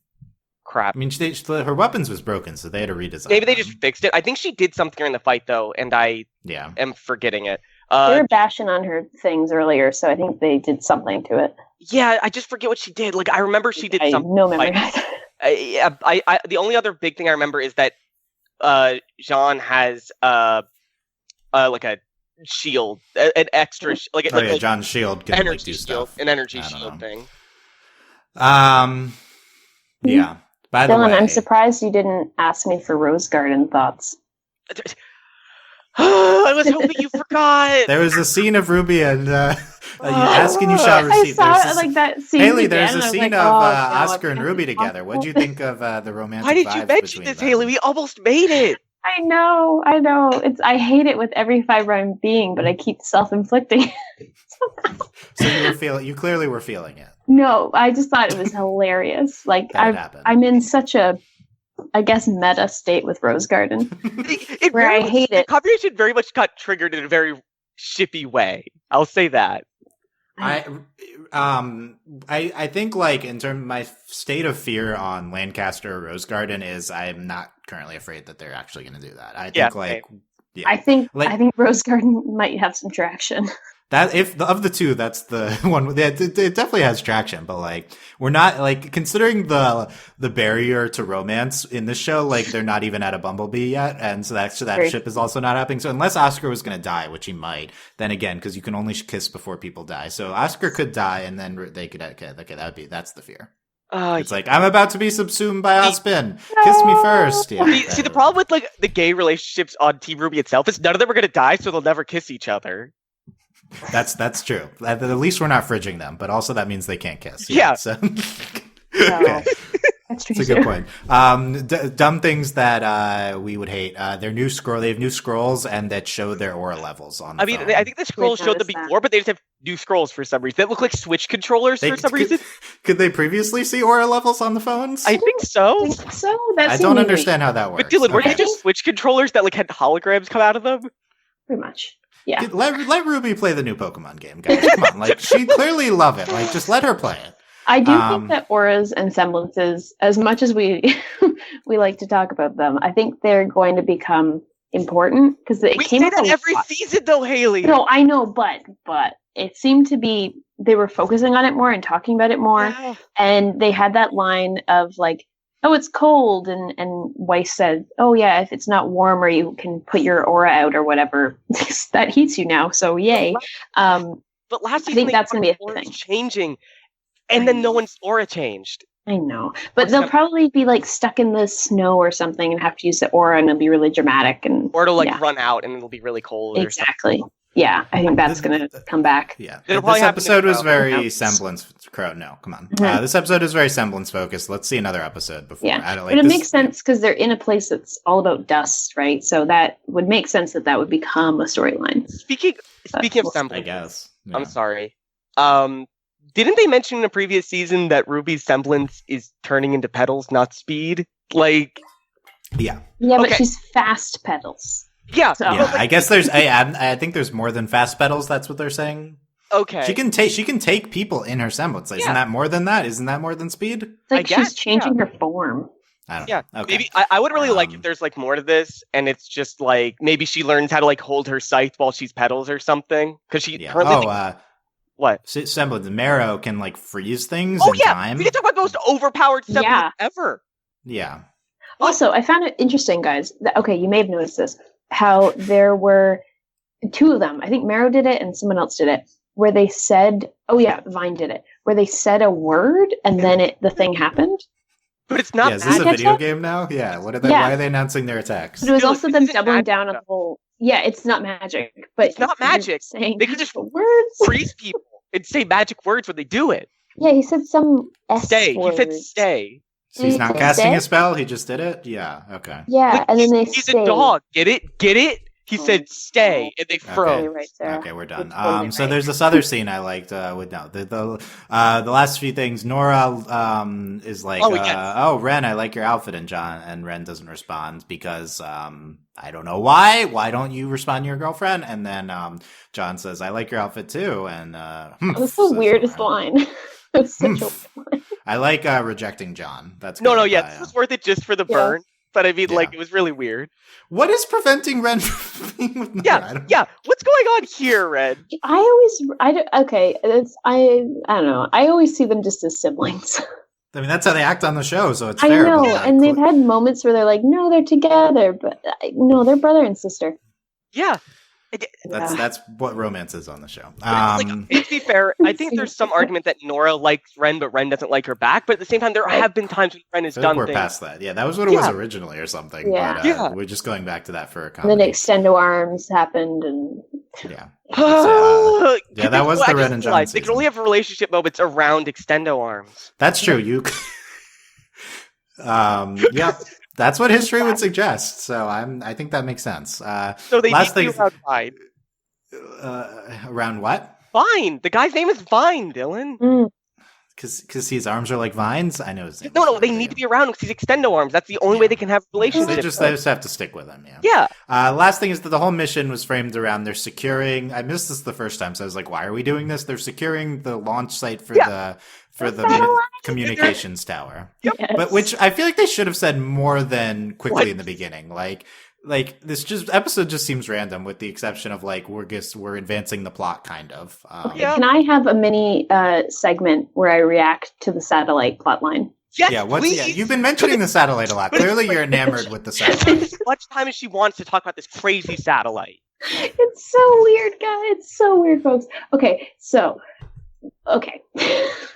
Crap. I mean, her weapons was broken, so they had to redesign. Maybe they just fixed it. I think she did something during the fight, though, and I am forgetting it. They were bashing on her things earlier, so I think they did something to it. Yeah, I just forget what she did. Like, I remember she did something. No memory. The only other big thing I remember is that Jean has like a shield, an extra John's shield can energy like, do shield, stuff. An energy shield thing. Yeah. By the Dylan, way, I'm surprised you didn't ask me for Rose Garden thoughts. I was hoping you forgot. There was a scene of RWBY and Ask and you shall receive. I saw There's like that scene. Haley, again, there's a and I was scene like, of oh, no, Oscar I'm and gonna RWBY be together. What'd you think of the romantic Why did vibes you mention between this, them? Haley? We almost made it. I know. I hate it with every fiber I'm being, but I keep self-inflicting. So you clearly were feeling it. No, I just thought it was hilarious. Like That happened. I'm in such a, I guess, meta state with Rose Garden. It Where I hate the it. conversation very much got triggered in a very shippy way. I'll say that. I think like in terms of my state of fear on Lancaster or Rose Garden is I'm not currently afraid that they're actually going to do that. I think I think Rose Garden might have some traction. That if of the two, that's the one. It definitely has traction, but like we're not like considering the barrier to romance in this show. Like they're not even at a Bumblebee yet, and so that ship is also not happening. So unless Oscar was going to die, which he might, then again, because you can only kiss before people die, so Oscar could die, and then they could. Okay, that's the fear. It's like I'm about to be subsumed by Ospen. Kiss me first. Yeah. See, the problem with like the gay relationships on Team RWBY itself is none of them are going to die, so they'll never kiss each other. That's true. At least we're not fridging them, but also that means they can't kiss. Yeah. So. Okay. That's true. It's a good point. Dumb things that we would hate. They have new scrolls and that show their aura levels on the phone. I think the scrolls showed them before, but they just have new scrolls for some reason. They look like Switch controllers for some reason. Could they previously see aura levels on the phones? I think so. I don't understand how that works. But Dylan, were they just Switch controllers that like had holograms come out of them? Pretty much. Yeah. Let RWBY play the new Pokemon game, guys. Come on. Like she clearly love it. Like just let her play it. I do think that auras and semblances, as much as we we like to talk about them, I think they're going to become important because it came up every season, though, Haley. No, I know, but it seemed to be they were focusing on it more and talking about it more, and they had that line of like, "Oh, it's cold," and Weiss said, "Oh yeah, if it's not warm or you can put your aura out or whatever, that heats you now." So yay! But last season, I think that's going to be a thing. Changing. And then no one's aura changed. I know. But they'll probably be like stuck in the snow or something and have to use the aura and it'll be really dramatic. Or it'll run out and it'll be really cold. Exactly. Or something. Yeah, I think that's going to come back. Yeah. This episode was very semblance. No, come on. This episode is very semblance focused. Let's see another episode before. Yeah. But it makes sense because they're in a place that's all about dust, right? So that would make sense that would become a storyline. Speaking of semblance, I guess. Yeah. I'm sorry. Didn't they mention in a previous season that RWBY's semblance is turning into petals, not speed? Like, yeah, but she's fast petals. Yeah, so. Yeah. I guess there's. I think there's more than fast petals. That's what they're saying. Okay, she can take people in her semblance. Like, isn't that more than that? Isn't that more than speed? It's like she's changing her form. I don't know. Okay. Maybe I would really like if there's like more to this, and it's just like maybe she learns how to like hold her scythe while she's petals or something because she currently. What? Semblance. Marrow can like freeze things in time. We can talk about the most overpowered semblance ever. Yeah. Also, I found it interesting, guys. Okay, you may have noticed this. How there were two of them. I think Marrow did it and someone else did it. Where they said, Vine did it. Where they said a word and then the thing happened. But it's not. Yeah, is this a video game now? Yeah. What are they? Why are they announcing their attacks? But it was also them doubling down on the whole. Yeah, it's not magic, but it's not magic. Saying they could just words, freeze people and say magic words when they do it. Yeah, he said some stay. Words. He said stay. So he's not casting a spell. He just did it. Yeah. Okay. Yeah, and then he's a dog. Get it? He said stay, and they froze. Okay, we're done. So there's this other scene I liked. The last few things. Nora is like, Ren, I like your outfit, and Ren doesn't respond because I don't know why. Why don't you respond to your girlfriend? And then John says, I like your outfit too. And that's the weirdest line. It's such a line. I like rejecting John. That's no. This was worth it just for the burn. But I mean, like, it was really weird. What is preventing Ren from being with Nora? Yeah. What's going on here, Ren? I don't know. I always see them just as siblings. I mean, that's how they act on the show, so it's fair. I know, and they've had moments where they're like, no, they're together, but no, they're brother and sister. Yeah. That's what romance is on the show. To be fair, I think there's some argument that Nora likes Ren, but Ren doesn't like her back. But at the same time, there have been times when Ren has done we're things. Past that. Yeah, that was what it was originally or something. Yeah. But we're just going back to that for a comedy. And then Extendo Arms happened, and Yeah. Yeah, That was the Ren and John They can season. only have relationship moments around extendo arms. That's true. You. Yeah, that's what history would suggest. So I think that makes sense. So they last need to thing, be around Vine. Around what? Vine. The guy's name is Vine, Dylan. Mm. Because his arms are like vines. I know his name. No, they need to be around because he's extendo arms. That's the only way they can have relationships. They just have to stick with him. Yeah. Last thing is that the whole mission was framed around they're securing. I missed this the first time, so I was like, why are we doing this? They're securing the launch site for the communications tower. Yes. But which I feel like they should have said more than quickly in the beginning. Like this episode just seems random, with the exception of like we're advancing the plot kind of. Can I have a mini segment where I react to the satellite plotline? Yes, please. You've been mentioning the satellite a lot. Clearly, you're enamored with the satellite. As much time as she wants to talk about this crazy satellite. It's so weird, guys. It's so weird, folks. Okay,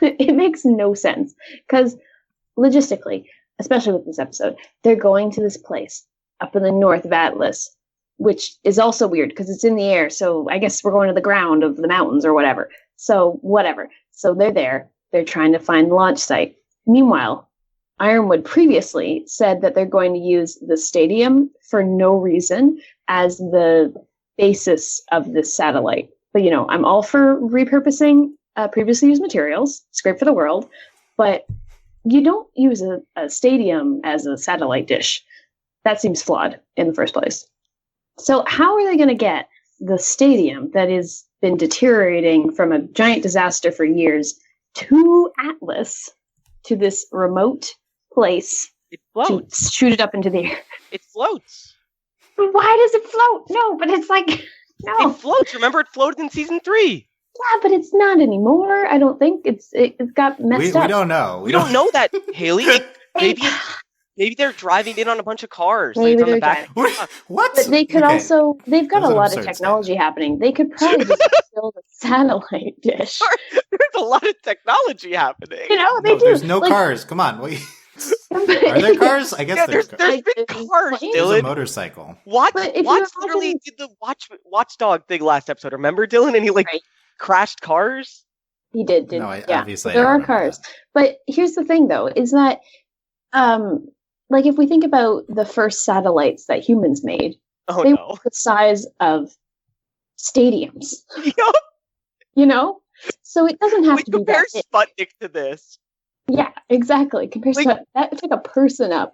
it makes no sense because logistically, especially with this episode, they're going to this place up in the north of Atlas, which is also weird because it's in the air. So I guess we're going to the ground of the mountains or whatever. So whatever. So they're there. They're trying to find the launch site. Meanwhile, Ironwood previously said that they're going to use the stadium for no reason as the basis of this satellite. But, I'm all for repurposing previously used materials. It's great for the world. But you don't use a stadium as a satellite dish. That seems flawed in the first place. So how are they going to get the stadium that has been deteriorating from a giant disaster for years to Atlas, to this remote place to shoot it up into the air? It floats. Why does it float? No, but it's like, no. It floats. Remember, it floated in season 3. Yeah, but it's not anymore. I don't think it's got messed up. We don't know. We don't know that, Hayley. Maybe they're driving in on a bunch of cars. Maybe on the back. What? But they could also, they've got a lot of technology happening. They could probably just build a satellite dish. There's a lot of technology happening. They do. There's no cars. Come on. Wait. Are there cars? I guess there's been cars, Dylan. There's a motorcycle. Watch literally did the watchdog thing last episode. Remember, Dylan? And he crashed cars? He did. No, yeah. Obviously there are cars. But here's the thing, though, is that if we think about the first satellites that humans made, they were the size of stadiums. Yep. So it doesn't have to be that big. Sputnik to this. Yeah, exactly. That took a person up,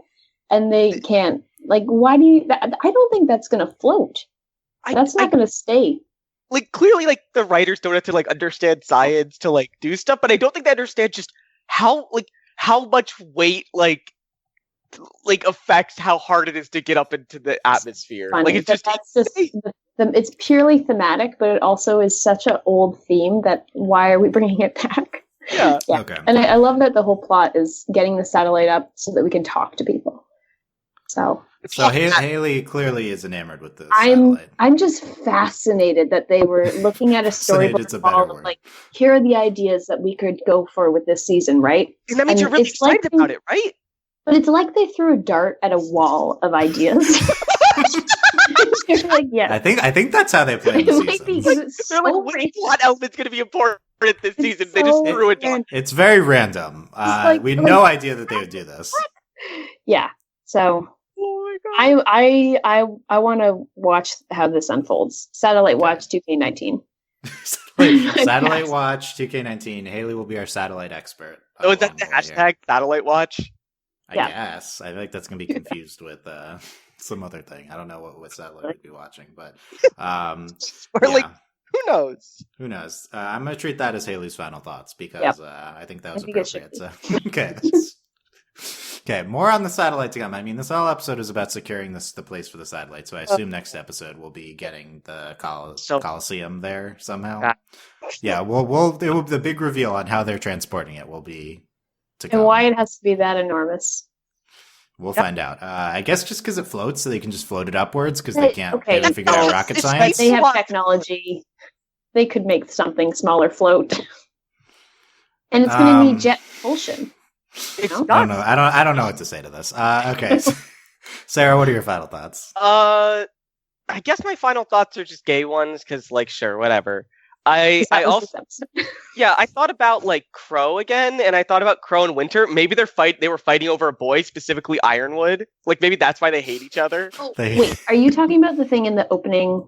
and they can't. Why do you? I don't think that's going to float. That's not going to stay. Clearly, the writers don't have to understand science to do stuff, but I don't think they understand just how much weight affects how hard it is to get up into the atmosphere. It's purely thematic, but it also is such an old theme that why are we bringing it back? Yeah. Okay. And I love that the whole plot is getting the satellite up so that we can talk to people. So Hayley clearly is enamored with this satellite. I'm just fascinated that they were looking at a storybook of here are the ideas that we could go for with this season, right? And that means you're really excited about it, right? But it's like they threw a dart at a wall of ideas. Yeah. I think that's how they play the season. Which plot element's going to be important this season? They just threw a dart. It's very random. We had no idea that they would do this. Yeah. So I want to watch how this unfolds. Satellite Watch 2K19. Satellite Watch 2K19. Hayley will be our satellite expert. Oh, is that the hashtag Satellite Watch? I guess. I think that's going to be confused with some other thing. I don't know what satellite we'd be watching, but who knows? Who knows? I'm going to treat that as Hayley's final thoughts because I think that was appropriate. So, okay. Okay, more on the satellite to come. I mean, this whole episode is about securing the place for the satellite, so I assume next episode we'll be getting the Coliseum there somehow. Yeah, the big reveal on how they're transporting it will be to come. And why it has to be that enormous. We'll find out. I guess just because it floats, so they can just float it upwards because they can't really figure out rocket science. They have technology. They could make something smaller float, and it's going to need jet propulsion. I don't know. I don't know what to say to this. Okay, Sarah, what are your final thoughts? I I guess my final thoughts are just gay ones, because, like, sure, whatever. I also, yeah, I thought about, like, Crow again, and I thought about Crow and Winter. Maybe they were fighting over a boy, specifically Ironwood. Like, maybe that's why they hate each other. Oh, wait, are you talking about the thing in the opening,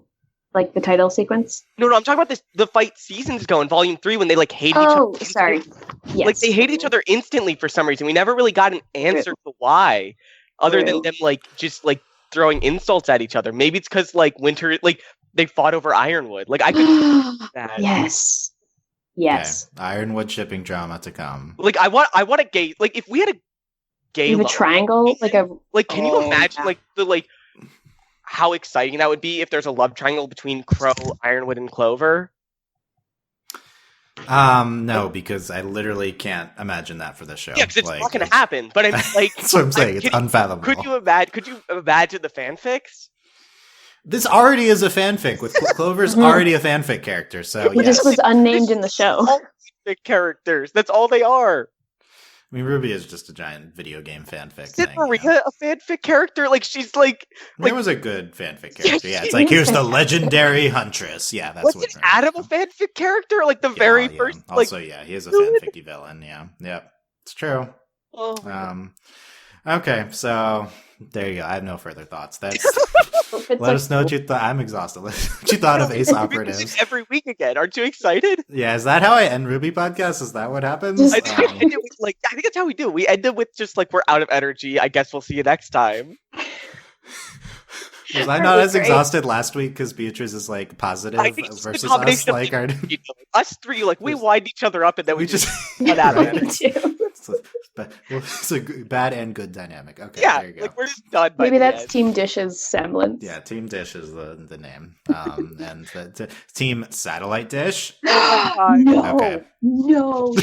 like the title sequence? No, I'm talking about the fight seasons ago in Volume 3 when they, like, hate each other. Oh, sorry. Yes. Like, they hate each other instantly for some reason. We never really got an answer to why, other than them, like, just, like, throwing insults at each other. Maybe it's because, like, Winter, like, they fought over Ironwood. Like, I could see that. Yes. Okay. Ironwood shipping drama to come. Like, I want a gay, like, if we had a gay a triangle, like, can you imagine, like, how exciting that would be if there's a love triangle between Crow, Ironwood, and Clover? No, because I literally can't imagine that for the show. Yeah, because it's not going to happen. But I'm like, that's what I'm saying. It's unfathomable. Could you imagine the fanfics? This already is a fanfic. With Clover's already a fanfic character, so it just was unnamed in the show. All fanfic characters. That's all they are. I mean, RWBY is just a giant video game fanfic. Is Maria a fanfic character? Like, she's like... There was a good fanfic character, yeah. It's like, here's the legendary huntress. Yeah, that's Wasn't Adam a fanfic character? Like, the very first... Also, yeah, he is a fanfic villain, yeah. Yep, it's true. Oh. Okay, so there you go. I have no further thoughts. That's... Let us know what you thought. I'm exhausted. What you thought of Ace Operatives. Every week again. Aren't you excited? Yeah, is that how I end RWBY podcasts? Is that what happens? I think that's how we do. We end it with just like, we're out of energy. I guess we'll see you next time. Was I not as exhausted last week because Beatrice is like positive versus us? Like us three, like we wind each other up and then we just what happened? It's a bad and good dynamic. Okay, yeah, there you go. Like we're just done. Maybe that's end. Team Dish's semblance. Yeah, Team Dish is the name, and Team Satellite Dish. No, okay. No.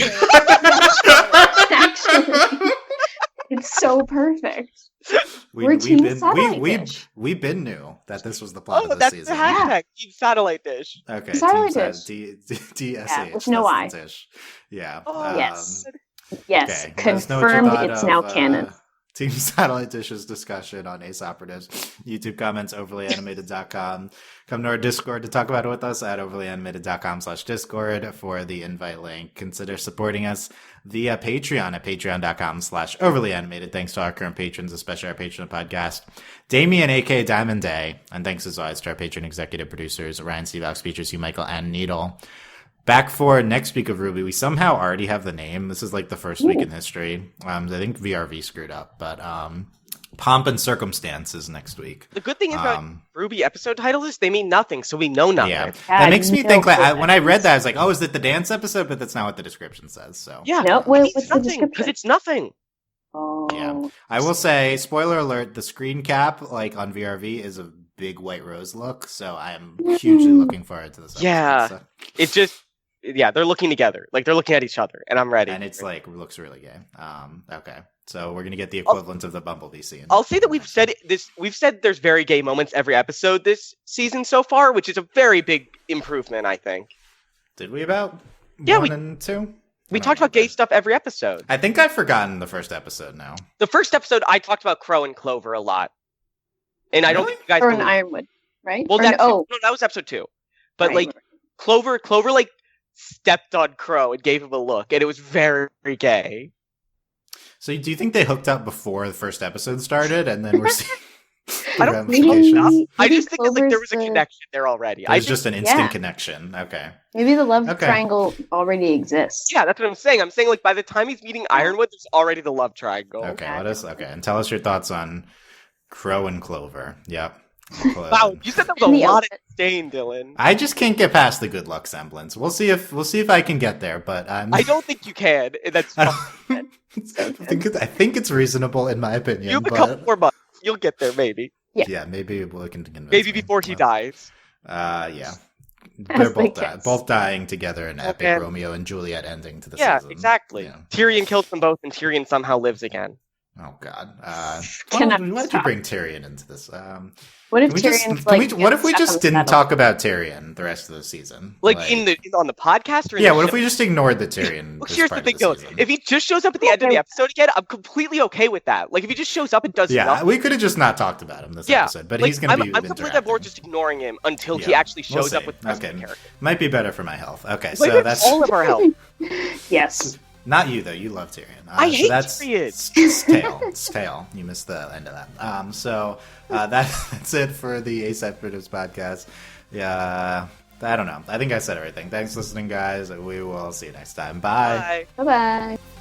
Actually, it's so perfect. We've been new that this was the plot of the season. Oh, that's the hashtag. Team Satellite Dish. Okay, Satellite Dish. DSH. With no I. Dish. Yeah. Oh, yes. Yes. Okay. Confirmed. It's now canon. Team Satellite Dish's discussion on Ace Operatives. YouTube comments, overlyanimated.com. Come to our Discord to talk about it with us at overlyanimated.com/Discord for the invite link. Consider supporting us via Patreon at patreon.com/overlyanimated. Thanks to our current patrons, especially our patron podcast, Damien, a.k.a. Diamond Day. And thanks as always to our patron executive producers, Ryan Seabox, Features, Hugh Michael, and Needle. Back for next week of RWBY, we somehow already have the name. This is like the first week in history. I think VRV screwed up, but Pomp and Circumstance is next week. The good thing about RWBY episode titles is they mean nothing, so we know nothing. Yeah, that makes me think. Like, when I read that, I was like, "Oh, is it the dance episode?" But that's not what the description says. So yeah, no, what's the description? Because it's nothing. Oh. Yeah, I will say, spoiler alert: the screen cap, like on VRV, is a big white rose look. So I am hugely looking forward to this episode. Yeah, so. It's just. Yeah, they're looking together. Like, they're looking at each other, and I'm ready. And it's like, looks really gay. Okay. So we're going to get the equivalent of the Bumblebee scene. I'll say that we've said there's very gay moments every episode this season so far, which is a very big improvement, I think. Did we about 1 and 2? We talked about gay stuff every episode. I think I've forgotten the first episode now. The first episode, I talked about Crow and Clover a lot. And I don't think you guys... Or an Ironwood, right? Well, that was episode 2. But, like, Clover, like, stepped on Crow and gave him a look, and it was very, very gay. So do you think they hooked up before the first episode started, and then we're seeing I don't think I just think that, like, there was a connection there already. It was just an instant connection. Okay. Maybe the love triangle already exists. Yeah, that's what I'm saying. I'm saying, like, by the time he's meeting Ironwood, there's already the love triangle. Okay, and tell us your thoughts on Crow and Clover. Yep. Wow, you said that was a lot of disdain, Dylan. I just can't get past the good luck semblance. We'll see if I can get there, but I don't think you can. That's I think it's reasonable in my opinion. You have a couple more months. You'll get there, maybe. Yeah, maybe we can convince. Maybe before he dies. Yeah. They're both dying together in epic Romeo and Juliet ending to the season. Exactly. Yeah. Tyrion kills them both, and Tyrion somehow lives again. Oh God! Cannot Why did you stop. bring Tyrion into this? What if Can we just, Tyrion's can we, like? what if we stuck on just the didn't saddle? talk about Tyrion the rest of the season? Like on the podcast or in yeah, the what show? if we just ignored the Tyrion? Look, this here's the part thing, of though. season? If he just shows up at the end of the episode again, I'm completely okay with that. Like, if he just shows up and does Yeah, nothing. we could have just not talked about him this episode, but like, he's going to be I'm completely on board just ignoring him until he actually shows up with the rest of the character. Might be better for my health. Okay, Like, so that's all of our help. Yes. not you though. You love Tyrion. I hate Tyrion. It's tail. It's tail. You missed the end of that. So that's it for the Ace Operatives podcast. Yeah, I don't know. I think I said everything. Thanks for listening, guys. We will see you next time. Bye. Bye. Bye bye.